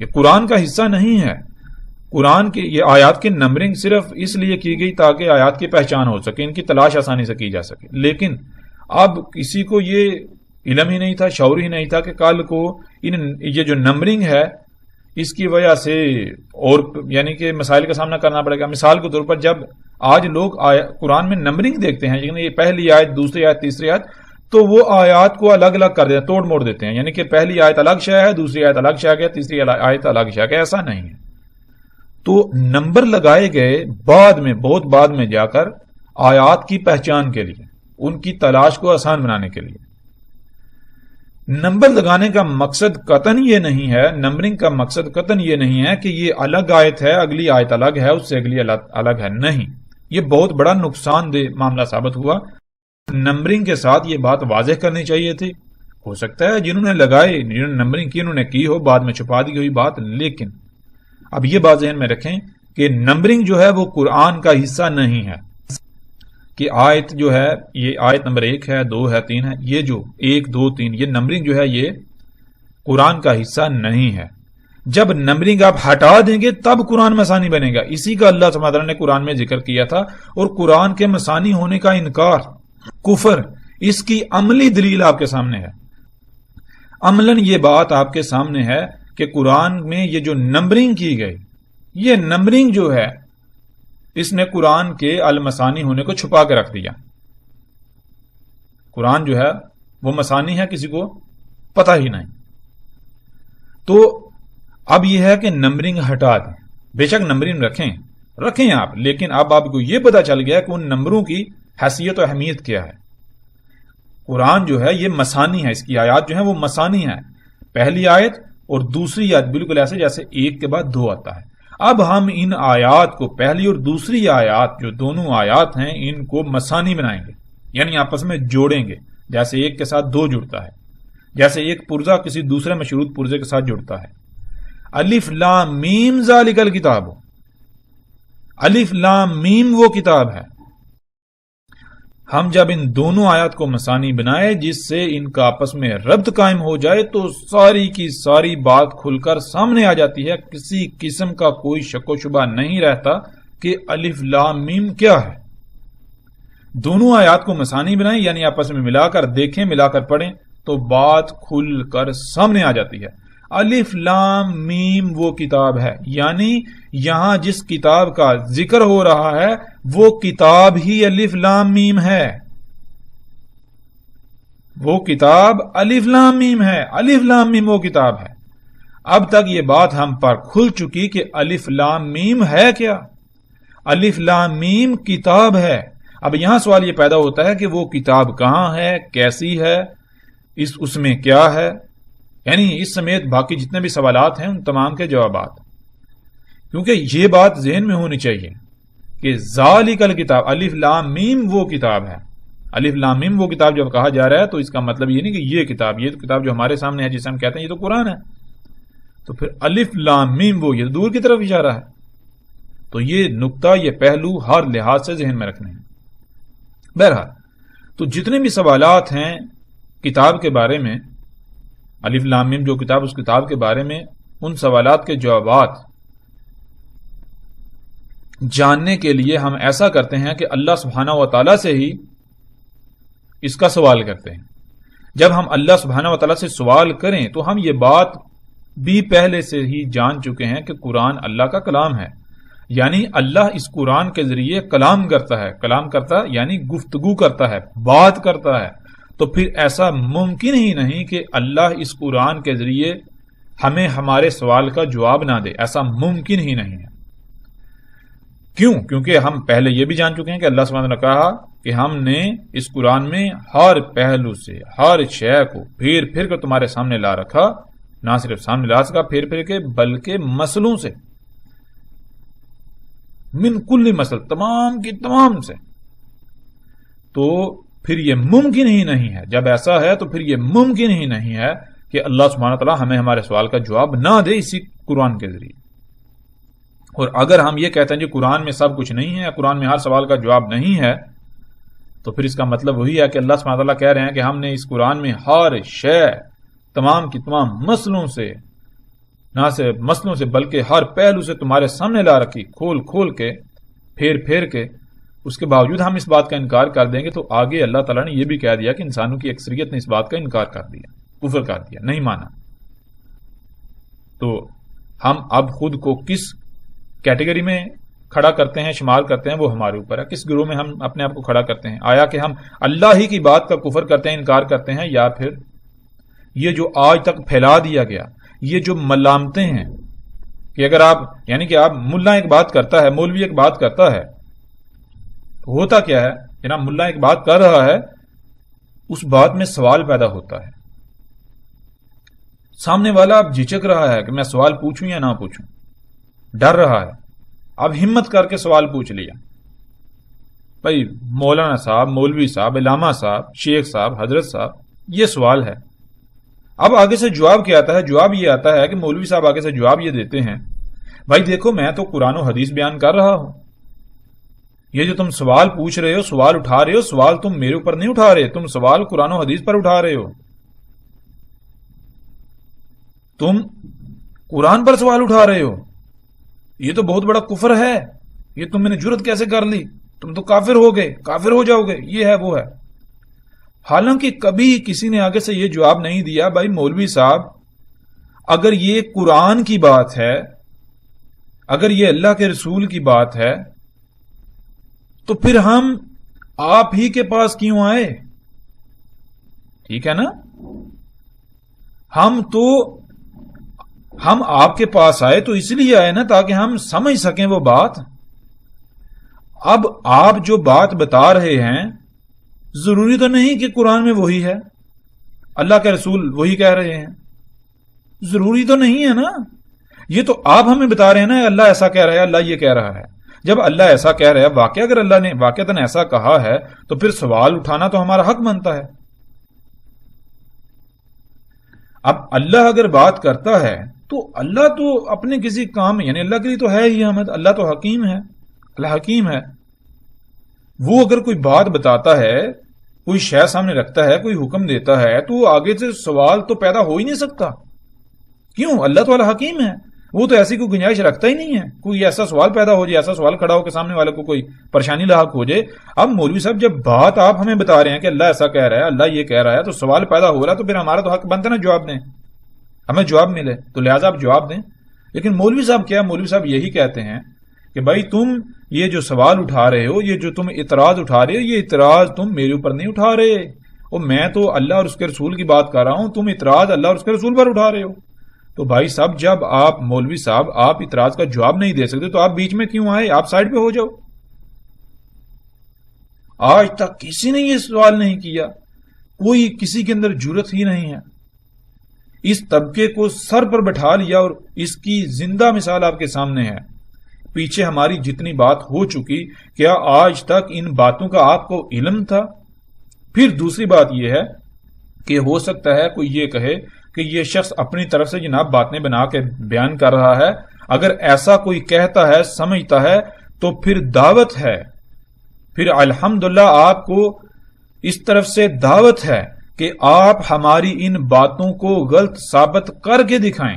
یہ قرآن کا حصہ نہیں ہے. قرآن کی یہ آیات کی نمبرنگ صرف اس لیے کی گئی تاکہ آیات کی پہچان ہو سکے، ان کی تلاش آسانی سے کی جا سکے. لیکن اب کسی کو یہ علم ہی نہیں تھا، شعور ہی نہیں تھا کہ کل کو یہ جو نمبرنگ ہے اس کی وجہ سے اور یعنی کہ مسائل کا سامنا کرنا پڑے گا. مثال کے طور پر جب آج لوگ قرآن میں نمبرنگ دیکھتے ہیں، یعنی یہ پہلی آیت، دوسری آیت، تیسری آیت، تو وہ آیات کو الگ الگ کر دیتے ہیں، توڑ موڑ دیتے ہیں. یعنی کہ پہلی آیت الگ شے ہے، دوسری آیت الگ شے ہے، تیسری آیت الگ شے ہے. ایسا نہیں ہے. تو نمبر لگائے گئے بعد میں، بہت بعد میں جا کر، آیات کی پہچان کے لیے، ان کی تلاش کو آسان بنانے کے لیے. نمبر لگانے کا مقصد قطعاً یہ نہیں ہے، نمبرنگ کا مقصد قطعاً یہ نہیں ہے کہ یہ الگ آیت ہے، اگلی آیت الگ ہے، اس سے اگلی الگ ہے. نہیں، یہ بہت بڑا نقصان دہ معاملہ ثابت ہوا. نمبرنگ کے ساتھ یہ بات واضح کرنی چاہیے تھی. ہو سکتا ہے جنہوں نے لگائے، جنہوں نے نمبرنگ کی، انہوں نے کی ہو، بعد میں چھپا دی ہوئی بات. لیکن اب یہ بات ذہن میں رکھیں کہ نمبرنگ جو ہے وہ قرآن کا حصہ نہیں ہے. کہ آیت جو ہے، یہ آیت نمبر 1 ہے، 2 ہے، 3 ہے، یہ جو 1، 2، 3 یہ نمبرنگ جو ہے یہ قرآن کا حصہ نہیں ہے. جب نمبرنگ آپ ہٹا دیں گے تب قرآن مسانی بنے گا. اسی کا اللہ سبحانہ وتعالیٰ نے قرآن میں ذکر کیا تھا. اور قرآن کے مسانی ہونے کا انکار، کفر، اس کی عملی دلیل آپ کے سامنے ہے. عملاً یہ بات آپ کے سامنے ہے کہ قرآن میں یہ جو نمبرنگ کی گئی، یہ نمبرنگ جو ہے اس نے قرآن کے المسانی ہونے کو چھپا کے رکھ دیا. قرآن جو ہے وہ مسانی ہے، کسی کو پتہ ہی نہیں. تو اب یہ ہے کہ نمبرنگ ہٹا دیں. بے شک نمبرنگ رکھیں آپ، لیکن اب آپ کو یہ پتا چل گیا کہ ان نمبروں کی حیثیت و اہمیت کیا ہے. قرآن جو ہے یہ مسانی ہے، اس کی آیات جو ہیں وہ مسانی ہے. پہلی آیت اور دوسری آیت بالکل ایسے جیسے 1 کے بعد 2 آتا ہے. اب ہم ان آیات کو، پہلی اور دوسری آیات جو دونوں آیات ہیں، ان کو مسانی بنائیں گے، یعنی آپس میں جوڑیں گے. جیسے 1 کے ساتھ 2 جڑتا ہے، جیسے ایک پرزہ کسی دوسرے مشروط پرزے کے ساتھ جڑتا ہے. الف لام میم ذالک الکتاب، الف لام میم وہ کتاب ہے. ہم جب ان دونوں آیات کو مثانی بنائے جس سے ان کا آپس میں ربط قائم ہو جائے تو ساری کی ساری بات کھل کر سامنے آ جاتی ہے. کسی قسم کا کوئی شک و شبہ نہیں رہتا کہ الف لام میم کیا ہے. دونوں آیات کو مثانی بنائیں یعنی آپس میں ملا کر دیکھیں, ملا کر پڑھیں تو بات کھل کر سامنے آ جاتی ہے. الف لام میم وہ کتاب ہے, یعنی یہاں جس کتاب کا ذکر ہو رہا ہے وہ کتاب ہی الف لام میم ہے. وہ کتاب الف لام میم ہے. الف لام میم وہ کتاب ہے. اب تک یہ بات ہم پر کھل چکی کہ الف لام میم ہے کیا. الف لام میم کتاب ہے. اب یہاں سوال یہ پیدا ہوتا ہے کہ وہ کتاب کہاں ہے, کیسی ہے, اس میں کیا ہے, یعنی اس سمیت باقی جتنے بھی سوالات ہیں ان تمام کے جوابات. کیونکہ یہ بات ذہن میں ہونی چاہیے کہ ذالک الکتاب الف لام میم وہ کتاب ہے. الف لام میم وہ کتاب جب کہا جا رہا ہے تو اس کا مطلب یہ نہیں کہ یہ کتاب جو ہمارے سامنے ہے جسے ہم کہتے ہیں یہ تو قرآن ہے. تو پھر الف لام میم وہ یہ دور کی طرف اشارہ ہے. تو یہ نقطہ, یہ پہلو ہر لحاظ سے ذہن میں رکھنے ہیں. بہرحال تو جتنے بھی سوالات ہیں کتاب کے بارے میں, الف لام میم جو کتاب, اس کتاب کے بارے میں, ان سوالات کے جوابات جاننے کے لیے ہم ایسا کرتے ہیں کہ اللہ سبحانہ و تعالیٰ سے ہی اس کا سوال کرتے ہیں. جب ہم اللہ سبحانہ و تعالیٰ سے سوال کریں تو ہم یہ بات بھی پہلے سے ہی جان چکے ہیں کہ قرآن اللہ کا کلام ہے, یعنی اللہ اس قرآن کے ذریعے کلام کرتا ہے. کلام کرتا یعنی گفتگو کرتا ہے, بات کرتا ہے. تو پھر ایسا ممکن ہی نہیں کہ اللہ اس قرآن کے ذریعے ہمیں ہمارے سوال کا جواب نہ دے. ایسا ممکن ہی نہیں ہے. کیوں؟ کیونکہ ہم پہلے یہ بھی جان چکے ہیں کہ اللہ سبحانہ نے کہا کہ ہم نے اس قرآن میں ہر پہلو سے ہر شے کو پھر پھر کر تمہارے سامنے لا رکھا. نہ صرف سامنے لا سکا پھر پھر کے, بلکہ مسئلوں سے, من کل مسل, تمام کی تمام سے. تو پھر یہ ممکن ہی نہیں ہے, جب ایسا ہے تو پھر یہ ممکن ہی نہیں ہے کہ اللہ سبحانہ تعالیٰ ہمیں ہمارے سوال کا جواب نہ دے اسی قرآن کے ذریعے. اور اگر ہم یہ کہتے ہیں کہ قرآن میں سب کچھ نہیں ہے, قرآن میں ہر سوال کا جواب نہیں ہے, تو پھر اس کا مطلب وہی ہے کہ اللہ سبحانہ تعالیٰ کہہ رہے ہیں کہ ہم نے اس قرآن میں ہر شے تمام کی تمام مسئلوں سے, نہ صرف مسئلوں سے بلکہ ہر پہلو سے تمہارے سامنے لا رکھی, کھول کھول کے, پھیر پھیر کے. اس کے باوجود ہم اس بات کا انکار کر دیں گے تو آگے اللہ تعالیٰ نے یہ بھی کہہ دیا کہ انسانوں کی اکثریت نے اس بات کا انکار کر دیا, کفر کر دیا, نہیں مانا. تو ہم اب خود کو کس کیٹیگری میں کھڑا کرتے ہیں, شمار کرتے ہیں, وہ ہمارے اوپر ہے. کس گروہ میں ہم اپنے آپ کو کھڑا کرتے ہیں. آیا کہ ہم اللہ ہی کی بات کا کفر کرتے ہیں, انکار کرتے ہیں, یا پھر یہ جو آج تک پھیلا دیا گیا, یہ جو ملامتیں ہیں کہ اگر آپ, یعنی کہ آپ, ملا ایک بات کرتا ہے, مولوی ایک بات کرتا ہے, ہوتا کیا ہے جناب, ملا ایک بات کر رہا ہے, اس بات میں سوال پیدا ہوتا ہے. سامنے والا اب جھجک رہا ہے کہ میں سوال پوچھوں یا نہ پوچھوں, ڈر رہا ہے. اب ہمت کر کے سوال پوچھ لیا. بھائی مولانا صاحب, مولوی صاحب, علامہ صاحب, شیخ صاحب, حضرت صاحب, یہ سوال ہے. اب آگے سے جواب کیا آتا ہے؟ جواب یہ آتا ہے کہ مولوی صاحب آگے سے جواب یہ دیتے ہیں, بھائی دیکھو میں تو قرآن و حدیث بیان کر رہا ہوں, یہ جو تم سوال پوچھ رہے ہو, سوال اٹھا رہے ہو, سوال تم میرے اوپر نہیں اٹھا رہے, تم سوال قرآن و حدیث پر اٹھا رہے ہو. تم قرآن پر سوال اٹھا رہے ہو. یہ تو بہت بڑا کفر ہے. یہ تم نے جرت کیسے کر لی؟ تم تو کافر ہو گئے, کافر ہو جاؤ گے, یہ ہے وہ ہے. حالانکہ کبھی کسی نے آگے سے یہ جواب نہیں دیا, بھائی مولوی صاحب اگر یہ قرآن کی بات ہے, اگر یہ اللہ کے رسول کی بات ہے, تو پھر ہم آپ ہی کے پاس کیوں آئے؟ ٹھیک ہے نا, ہم آپ کے پاس آئے تو اس لیے آئے نا تاکہ ہم سمجھ سکیں وہ بات. اب آپ جو بات بتا رہے ہیں ضروری تو نہیں کہ قرآن میں وہی ہے, اللہ کے رسول وہی کہہ رہے ہیں, ضروری تو نہیں ہے نا. یہ تو آپ ہمیں بتا رہے ہیں نا اللہ ایسا کہہ رہا ہے, اللہ یہ کہہ رہا ہے. جب اللہ ایسا کہہ رہا ہے, واقعہ اگر اللہ نے واقعتاً ایسا کہا ہے تو پھر سوال اٹھانا تو ہمارا حق بنتا ہے. اب اللہ اگر بات کرتا ہے تو اللہ تو اپنے کسی کام, یعنی اللہ کے لیے تو ہے ہی احمد, اللہ تو حکیم ہے, اللہ حکیم ہے. وہ اگر کوئی بات بتاتا ہے، کوئی شے سامنے رکھتا ہے، کوئی حکم دیتا ہے، تو آگے سے سوال تو پیدا ہو ہی نہیں سکتا. کیوں؟ اللہ تعالیٰ حکیم ہے، وہ تو ایسی کوئی گنجائش رکھتا ہی نہیں ہے کوئی ایسا سوال پیدا ہو جائے، ایسا سوال کھڑا ہو کہ سامنے والے کو کوئی پریشانی لاحق ہو جائے. اب مولوی صاحب جب بات آپ ہمیں بتا رہے ہیں کہ اللہ ایسا کہہ رہا ہے، اللہ یہ کہہ رہا ہے، تو سوال پیدا ہو رہا ہے، تو پھر ہمارا تو حق بنتا ہے نا جواب دیں، ہمیں جواب ملے، تو لہٰذا آپ جواب دیں. لیکن مولوی صاحب کیا؟ مولوی صاحب یہی کہتے ہیں کہ بھائی تم یہ جو سوال اٹھا رہے ہو، یہ جو تم اعتراض اٹھا رہے ہو، یہ اعتراض تم میرے اوپر نہیں اٹھا رہے، اور میں تو اللہ اور اس کے رسول کی بات کر رہا ہوں، تم اعتراض اللہ اور اس کے رسول پر اٹھا رہے ہو. تو بھائی صاحب جب آپ مولوی صاحب آپ اعتراض کا جواب نہیں دے سکتے تو آپ بیچ میں کیوں آئے؟ آپ سائڈ پہ ہو جاؤ. آج تک کسی نے یہ سوال نہیں کیا، کوئی کسی کے اندر جرت ہی نہیں ہے. اس طبقے کو سر پر بٹھا لیا اور اس کی زندہ مثال آپ کے سامنے ہے. پیچھے ہماری جتنی بات ہو چکی، کیا آج تک ان باتوں کا آپ کو علم تھا؟ پھر دوسری بات یہ ہے کہ ہو سکتا ہے کوئی یہ کہے کہ یہ شخص اپنی طرف سے جناب باتیں بنا کے بیان کر رہا ہے. اگر ایسا کوئی کہتا ہے، سمجھتا ہے، تو پھر دعوت ہے، پھر الحمدللہ آپ کو اس طرف سے دعوت ہے کہ آپ ہماری ان باتوں کو غلط ثابت کر کے دکھائیں.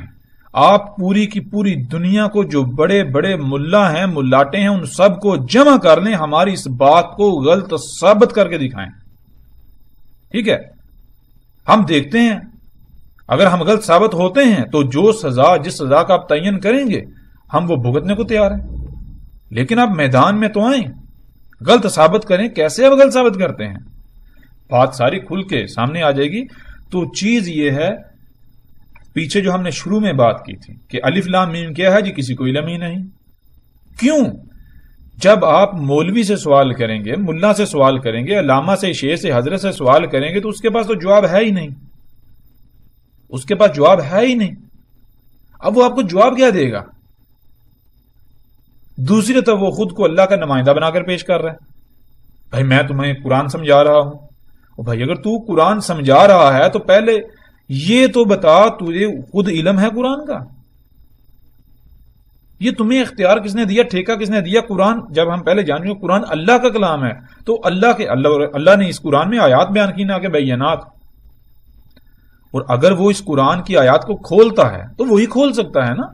آپ پوری کی پوری دنیا کو، جو بڑے بڑے ملا ہیں، ملاٹے ہیں، ان سب کو جمع کر لیں، ہماری اس بات کو غلط ثابت کر کے دکھائیں. ٹھیک ہے؟ ہم دیکھتے ہیں اگر ہم غلط ثابت ہوتے ہیں تو جو سزا، جس سزا کا آپ تعین کریں گے، ہم وہ بھگتنے کو تیار ہیں. لیکن آپ میدان میں تو آئیں، غلط ثابت کریں. کیسے آپ غلط ثابت کرتے ہیں؟ بات ساری کھل کے سامنے آ جائے گی. تو چیز یہ ہے، پیچھے جو ہم نے شروع میں بات کی تھی کہ الف لام میم کیا ہے جی، کسی کو علم ہی نہیں. کیوں؟ جب آپ مولوی سے سوال کریں گے، ملا سے سوال کریں گے، علامہ سے، شیخ سے، حضرت سے سوال کریں گے، تو اس کے پاس تو جواب ہے ہی نہیں، اس کے پاس جواب ہے ہی نہیں. اب وہ آپ کو جواب کیا دے گا؟ دوسری طرف وہ خود کو اللہ کا نمائندہ بنا کر پیش کر رہا ہے. بھائی میں تمہیں قرآن سمجھا رہا ہوں. بھائی اگر تو قرآن سمجھا رہا ہے تو پہلے یہ تو بتا، تجھے خود علم ہے قرآن کا؟ یہ تمہیں اختیار کس نے دیا، ٹھیکہ کس نے دیا؟ قرآن جب ہم پہلے جان چکے قرآن اللہ کا کلام ہے، تو اللہ نے اس قرآن میں آیات بیان کی، نہ کہ بینات. اور اگر وہ اس قرآن کی آیات کو کھولتا ہے تو وہی کھول سکتا ہے نا،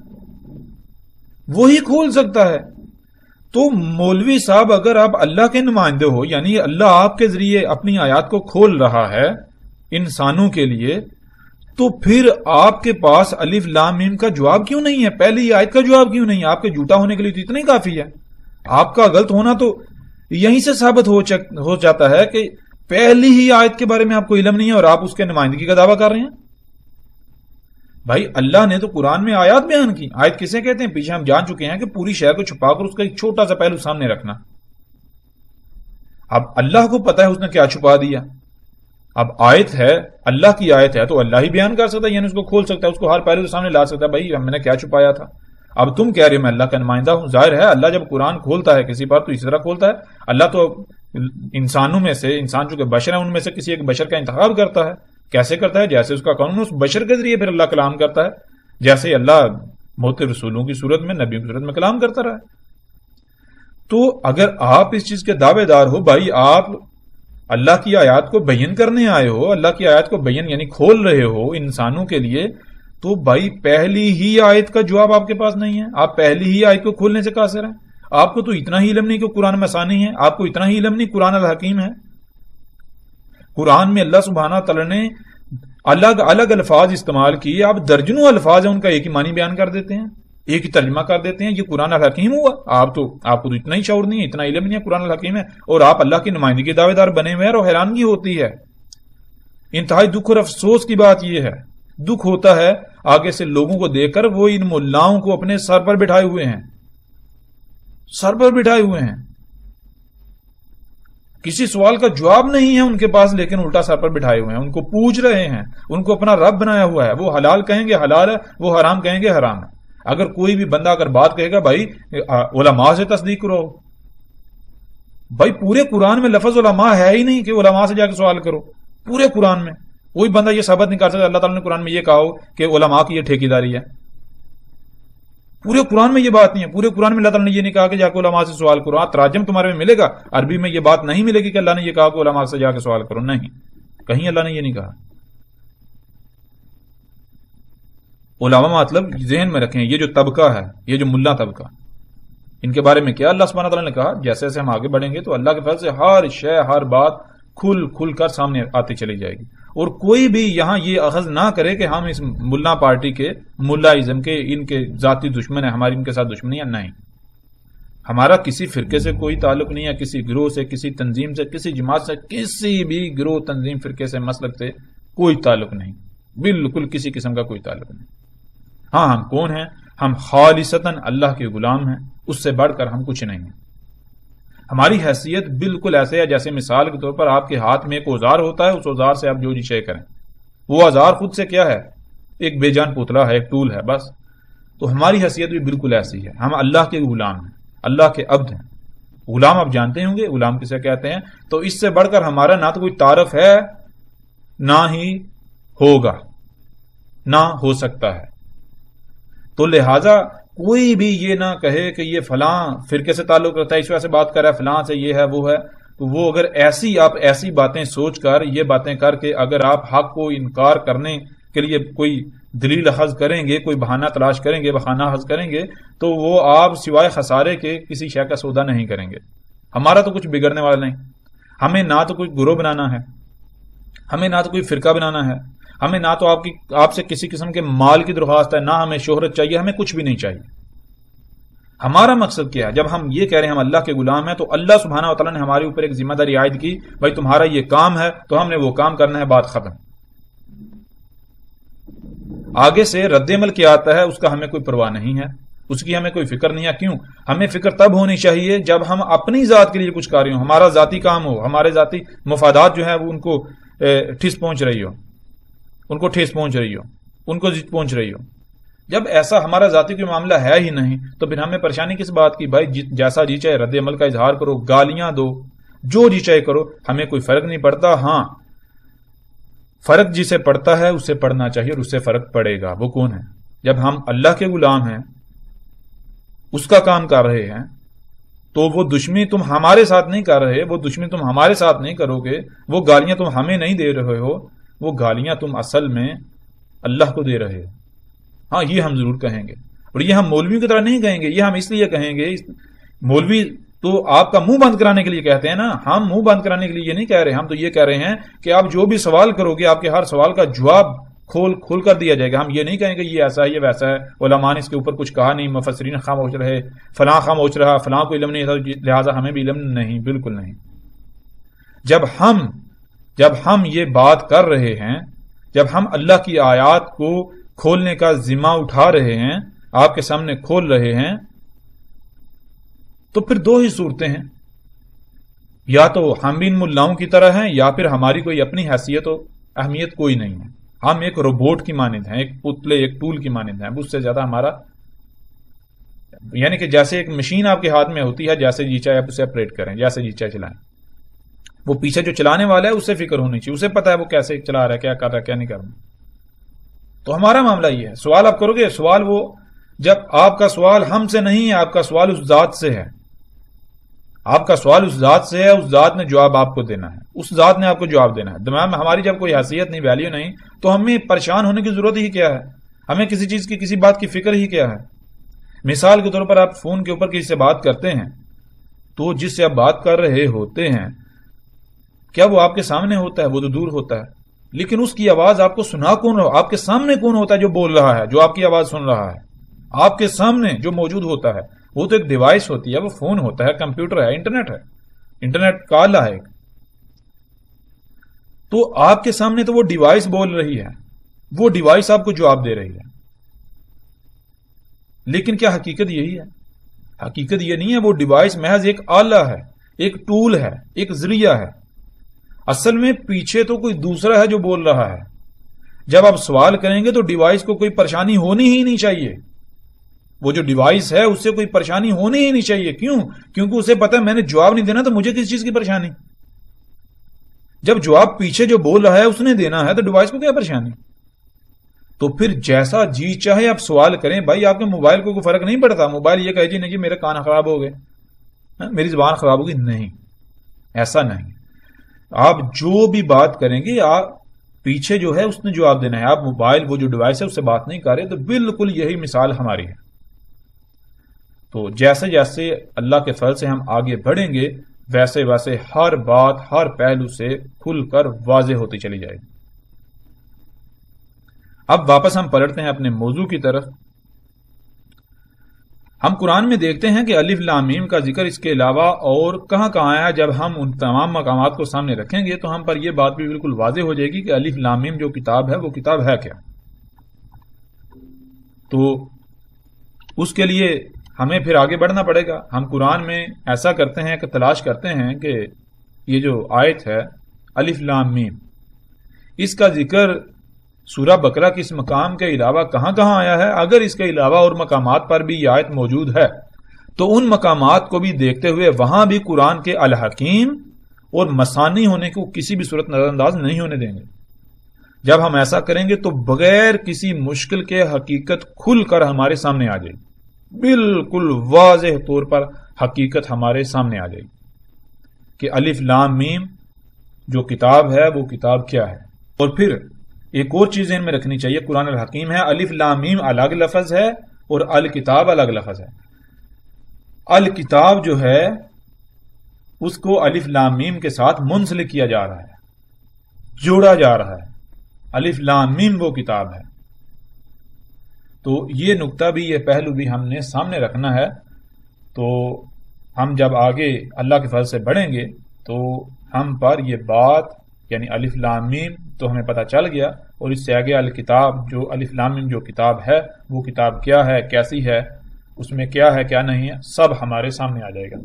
وہی کھول سکتا ہے. تو مولوی صاحب اگر آپ اللہ کے نمائندے ہو، یعنی اللہ آپ کے ذریعے اپنی آیات کو کھول رہا ہے انسانوں کے لیے، تو پھر آپ کے پاس الف لام میم کا جواب کیوں نہیں ہے؟ پہلی آیت کا جواب کیوں نہیں ہے؟ آپ کے جھوٹا ہونے کے لیے تو اتنا ہی کافی ہے. آپ کا غلط ہونا تو یہیں سے ثابت ہو جاتا ہے کہ پہلی ہی آیت کے بارے میں آپ کو علم نہیں ہے اور آپ اس کے نمائندگی کا دعویٰ کر رہے ہیں. بھائی اللہ نے تو قرآن میں آیات بیان کی. آیت کسے کہتے ہیں؟ پیچھے ہم جان چکے ہیں کہ پوری شے کو چھپا کر اس کا ایک چھوٹا سا پہلو سامنے رکھنا. اب اللہ کو پتا ہے اس نے کیا چھپا دیا. اب آیت ہے، اللہ کی آیت ہے، تو اللہ ہی بیان کر سکتا ہے، یعنی اس کو کھول سکتا ہے، اس کو ہر پہلو کے سامنے لا سکتا ہے. بھائی ہم نے کیا چھپایا تھا؟ اب تم کہہ رہے ہو میں اللہ کا نمائندہ ہوں. ظاہر ہے اللہ جب قرآن کھولتا ہے کسی پر تو اسی طرح کھولتا ہے. اللہ تو انسانوں میں سے، انسان جو کہ بشر ہیں، ان میں سے کسی ایک بشر کا انتخاب کرتا ہے. کیسے کرتا ہے؟ جیسے اس کا قانون اس بشر کے ذریعے پھر اللہ کلام کرتا ہے، جیسے اللہ موت رسولوں کی صورت میں، نبیوں کی صورت میں کلام کرتا رہا ہے. تو اگر آپ اس چیز کے دعوے دار ہو، بھائی آپ اللہ کی آیات کو بیان کرنے آئے ہو، اللہ کی آیات کو بیان یعنی کھول رہے ہو انسانوں کے لیے، تو بھائی پہلی ہی آیت کا جواب آپ کے پاس نہیں ہے. آپ پہلی ہی آیت کو کھولنے سے قاصر ہیں. آپ کو تو اتنا ہی علم نہیں کہ قرآن میں آسانی ہے، آپ کو اتنا ہی علم نہیں قرآن الحکیم ہے. قرآن میں اللہ سبحانہ تعالیٰ نے الگ الگ الفاظ استعمال کیے. آپ درجنوں الفاظ ہیں ان کا ایک ہی معنی بیان کر دیتے ہیں، ایک ہی ترجمہ کر دیتے ہیں. یہ قرآن الحکیم ہوا؟ آپ کو تو اتنا ہی شعور نہیں ہے، اتنا علم نہیں ہے قرآن الحکیم ہے، اور آپ اللہ کی نمائندگی کے دعوے دار بنے ہوئے ہیں. اور حیرانگی ہوتی ہے، انتہائی دکھ اور افسوس کی بات یہ ہے، دکھ ہوتا ہے آگے سے لوگوں کو دیکھ کر، وہ ان ملاؤں کو اپنے سر پر بٹھائے ہوئے ہیں، سر پر بٹھائے ہوئے ہیں. کسی سوال کا جواب نہیں ہے ان کے پاس، لیکن الٹا سر پر بٹھائے ہوئے ہیں، ان کو پوچھ رہے ہیں، ان کو اپنا رب بنایا ہوا ہے. وہ حلال کہیں گے حلال ہے، وہ حرام کہیں گے حرام ہے. اگر کوئی بھی بندہ اگر بات کہے گا بھائی علماء سے تصدیق کرو، بھائی پورے قرآن میں لفظ علماء ہے ہی نہیں کہ علماء سے جا کے سوال کرو. پورے قرآن میں کوئی بندہ یہ ثابت نہیں کر سکتا اللہ تعالیٰ نے قرآن میں یہ کہا ہو کہ علماء کی یہ ٹھیکیداری ہے. پورے قرآن میں یہ بات نہیں ہے. پورے قرآن میں اللہ تعالیٰ نے یہ نہیں کہا کہ جا کے علماء سے سوال کرو. تراجم تمہارے میں ملے گا، عربی میں یہ بات نہیں ملے گی کہ اللہ نے یہ کہا کہ علماء سے جا کے سوال کرو. نہیں، کہیں اللہ نے یہ نہیں کہا. علماء مطلب ذہن میں رکھیں، یہ جو طبقہ ہے، یہ جو ملا طبقہ، ان کے بارے میں کیا اللہ سبحانہ تعالیٰ نے کہا. جیسے جیسے ہم آگے بڑھیں گے تو اللہ کے فضل سے ہر شے، ہر بات کھل کر سامنے آتی چلی جائے گی. اور کوئی بھی یہاں یہ اخذ نہ کرے کہ ہم اس ملا پارٹی کے، ملاازم کے، ان کے ذاتی دشمن ہیں، ہماری ان کے ساتھ دشمنی ہے. نہیں، ہمارا کسی فرقے سے کوئی تعلق نہیں ہے، کسی گروہ سے، کسی تنظیم سے، کسی جماعت سے، کسی بھی گروہ، تنظیم، فرقے سے، مسلک سے کوئی تعلق نہیں. بالکل کسی قسم کا کوئی تعلق نہیں. ہاں، ہم کون ہیں؟ ہم خالصتاً اللہ کے غلام ہیں، اس سے بڑھ کر ہم کچھ نہیں ہیں. ہماری حیثیت بالکل ایسے ہے جیسے مثال کے طور پر آپ کے ہاتھ میں ایک اوزار ہوتا ہے، اس اوزار سے آپ جو چیز کریں. وہ اوزار خود سے کیا ہے؟ ایک بے جان پتلا ہے، ایک ٹول ہے، بس. تو ہماری حیثیت بھی بالکل ایسی ہے. ہم اللہ کے غلام ہیں، اللہ کے عبد ہیں. غلام آپ جانتے ہوں گے غلام کسے کہتے ہیں. تو اس سے بڑھ کر ہمارا نہ تو کوئی تعارف ہے، نہ ہی ہوگا، نہ ہو سکتا ہے. تو لہذا کوئی بھی یہ نہ کہے کہ یہ فلاں فرقے سے تعلق رکھتا ہے، اس وجہ سے بات کر رہا ہے، فلاں سے یہ ہے، وہ ہے. تو وہ اگر آپ ایسی باتیں سوچ کر، یہ باتیں کر کے اگر آپ حق کو انکار کرنے کے لیے کوئی دلیل اخذ کریں گے، کوئی بہانہ تلاش کریں گے، بہانہ اخذ کریں گے، تو وہ آپ سوائے خسارے کے کسی شے کا سودا نہیں کریں گے. ہمارا تو کچھ بگڑنے والا نہیں. ہمیں نہ تو کوئی گروہ بنانا ہے، ہمیں نہ تو کوئی فرقہ بنانا ہے، ہمیں نہ تو آپ سے کسی قسم کے مال کی درخواست ہے، نہ ہمیں شہرت چاہیے، ہمیں کچھ بھی نہیں چاہیے. ہمارا مقصد کیا ہے؟ جب ہم یہ کہہ رہے ہیں ہم اللہ کے غلام ہیں، تو اللہ سبحانہ و تعالیٰ نے ہمارے اوپر ایک ذمہ داری عائد کی، بھائی تمہارا یہ کام ہے تو ہم نے وہ کام کرنا ہے، بات ختم. آگے سے رد عمل کیا آتا ہے اس کا ہمیں کوئی پرواہ نہیں ہے، اس کی ہمیں کوئی فکر نہیں ہے. کیوں؟ ہمیں فکر تب ہونی چاہیے جب ہم اپنی ذات کے لیے کچھ کر رہے ہوں، ہمارا ذاتی کام ہو، ہمارے ذاتی مفادات جو ہیں وہ ان کو ٹھیس پہنچ رہی ہو، ان کو ٹھیس پہنچ رہی ہو، ان کو ضد پہنچ رہی ہو. جب ایسا ہمارا ذاتی کوئی معاملہ ہے ہی نہیں تو پھر ہمیں پریشانی کس بات کی؟ بھائی جیسا جی چاہے رد عمل کا اظہار کرو، گالیاں دو، جو جی چاہے کرو، ہمیں کوئی فرق نہیں پڑتا. ہاں، فرق جسے پڑتا ہے اسے پڑھنا چاہیے اور اس سے فرق پڑے گا. وہ کون ہے؟ جب ہم اللہ کے غلام ہیں، اس کا کام کر رہے ہیں، تو وہ دشمنی تم ہمارے ساتھ نہیں کر رہے، وہ دشمنی تم ہمارے ساتھ نہیں کرو گے، وہ گالیاں تم ہمیں نہیں دے رہے ہو، وہ گالیاں تم اصل میں اللہ کو دے رہے ہو. ہاں، یہ ہم ضرور کہیں گے، اور یہ ہم مولویوں کی طرح نہیں کہیں گے. یہ ہم اس لیے کہیں گے، مولوی تو آپ کا منہ بند کرانے کے لیے کہتے ہیں نا، ہم منہ بند کرانے کے لیے یہ نہیں کہہ رہے. ہم تو یہ کہہ رہے ہیں کہ آپ جو بھی سوال کرو گے، آپ کے ہر سوال کا جواب کھول کر دیا جائے گا. ہم یہ نہیں کہیں گے یہ ایسا ہے، یہ ویسا ہے، علماء نے اس کے اوپر کچھ کہا نہیں، مفسرین خاموش رہے، فلاں خاموش رہا، فلاں کو علم نہیں تھا لہٰذا ہمیں بھی علم نہیں. بالکل نہیں. جب ہم یہ بات کر رہے ہیں، جب ہم اللہ کی آیات کو کھولنے کا ذمہ اٹھا رہے ہیں، آپ کے سامنے کھول رہے ہیں، تو پھر دو ہی صورتیں ہیں. یا تو ہم بھی ان ملاؤں کی طرح ہیں، یا پھر ہماری کوئی اپنی حیثیت و اہمیت کوئی نہیں ہے. ہم ایک روبوٹ کی مانند ہیں، ایک پتلے، ایک ٹول کی مانند ہیں. اس سے زیادہ ہمارا، یعنی کہ جیسے ایک مشین آپ کے ہاتھ میں ہوتی ہے، جیسے جی چاہے آپ اسے آپریٹ کریں، جیسے جی چاہے چلائیں. وہ پیچھے جو چلانے والا ہے اسے فکر ہونی چاہیے، اسے پتا ہے وہ کیسے چلا رہا ہے، کیا کر رہا ہے، کیا نہیں کر رہا. تو ہمارا معاملہ یہ ہے. سوال آپ کرو گے، سوال وہ جب آپ کا سوال ہم سے نہیں ہے، آپ کا سوال اس ذات سے ہے. آپ کا سوال اس ذات سے ہے، اس ذات نے جواب آپ کو دینا ہے، اس ذات نے آپ کو جواب دینا ہے. دماغ میں ہماری جب کوئی حیثیت نہیں، ویلیو نہیں، تو ہمیں پریشان ہونے کی ضرورت ہی کیا ہے؟ ہمیں کسی چیز کی، کسی بات کی فکر ہی کیا ہے؟ مثال کے طور پر آپ فون کے اوپر کسی سے بات کرتے ہیں، تو جس سے آپ بات کر رہے ہوتے ہیں، کیا وہ آپ کے سامنے ہوتا ہے؟ وہ تو دور ہوتا ہے. لیکن اس کی آواز آپ کو سنا کون رہا؟ آپ کے سامنے کون ہوتا ہے جو بول رہا ہے، جو آپ کی آواز سن رہا ہے؟ آپ کے سامنے جو موجود ہوتا ہے وہ تو ایک ڈیوائس ہوتی ہے، وہ فون ہوتا ہے، کمپیوٹر ہے، انٹرنیٹ ہے، انٹرنیٹ کا آلہ ہے. تو آپ کے سامنے تو وہ ڈیوائس بول رہی ہے، وہ ڈیوائس آپ کو جواب دے رہی ہے. لیکن کیا حقیقت یہی ہے؟ حقیقت یہ نہیں ہے. وہ ڈیوائس محض ایک آلہ ہے، ایک ٹول ہے، ایک ذریعہ ہے. اصل میں پیچھے تو کوئی دوسرا ہے جو بول رہا ہے. جب آپ سوال کریں گے تو ڈیوائس کو کوئی پریشانی ہونی ہی نہیں چاہیے. وہ جو ڈیوائس ہے اس سے کوئی پریشانی ہونی ہی نہیں چاہیے. کیوں؟ کیونکہ اسے پتا ہے میں نے جواب نہیں دینا تو مجھے کس چیز کی پریشانی. جب جواب پیچھے جو بول رہا ہے اس نے دینا ہے تو ڈیوائس کو کیا پریشانی. تو پھر جیسا جی چاہے آپ سوال کریں. بھائی آپ کے موبائل کو کوئی فرق نہیں پڑتا. موبائل یہ کہے جی نہیں جی میرے کان خراب ہو گئے, میری زبان خراب ہوگی. نہیں, ایسا نہیں. آپ جو بھی بات کریں گے آپ پیچھے جو ہے اس نے جواب دینا ہے. آپ موبائل وہ جو ڈیوائس ہے اس سے بات نہیں کر رہے. تو بالکل یہی مثال ہماری ہے. تو جیسے جیسے اللہ کے فضل سے ہم آگے بڑھیں گے ویسے ویسے ہر بات ہر پہلو سے کھل کر واضح ہوتی چلی جائے گی. اب واپس ہم پلٹتے ہیں اپنے موضوع کی طرف. ہم قرآن میں دیکھتے ہیں کہ الف لام میم کا ذکر اس کے علاوہ اور کہاں کہاں آیا. جب ہم ان تمام مقامات کو سامنے رکھیں گے تو ہم پر یہ بات بھی بالکل واضح ہو جائے گی کہ الف لام میم جو کتاب ہے وہ کتاب ہے کیا. تو اس کے لیے ہمیں پھر آگے بڑھنا پڑے گا. ہم قرآن میں ایسا کرتے ہیں کہ تلاش کرتے ہیں کہ یہ جو آیت ہے الف لام میم, اس کا ذکر سورہ بقرہ کے اس مقام کے علاوہ کہاں کہاں آیا ہے. اگر اس کے علاوہ اور مقامات پر بھی یہ آیت موجود ہے تو ان مقامات کو بھی دیکھتے ہوئے وہاں بھی قرآن کے الحکیم اور مثانی ہونے کو کسی بھی صورت نظر انداز نہیں ہونے دیں گے. جب ہم ایسا کریں گے تو بغیر کسی مشکل کے حقیقت کھل کر ہمارے سامنے آ جائے گی. بالکل واضح طور پر حقیقت ہمارے سامنے آ جائے گی کہ الف لام میم جو کتاب ہے وہ کتاب کیا ہے. اور پھر ایک اور چیز ذہن میں رکھنی چاہیے, قرآن الحکیم ہے, الف لام میم الگ لفظ ہے اور الکتاب الگ لفظ ہے. الکتاب جو ہے اس کو الف لام میم کے ساتھ منسلک کیا جا رہا ہے, جوڑا جا رہا ہے. الف لام میم وہ کتاب ہے. تو یہ نقطہ بھی یہ پہلو بھی ہم نے سامنے رکھنا ہے. تو ہم جب آگے اللہ کے فضل سے بڑھیں گے تو ہم پر یہ بات یعنی الف لام میم تو ہمیں پتہ چل گیا, اور اس سے آگے الکتاب جو الف لام میم جو کتاب ہے وہ کتاب کیا ہے, کیسی ہے, اس میں کیا ہے کیا نہیں ہے, سب ہمارے سامنے آ جائے گا.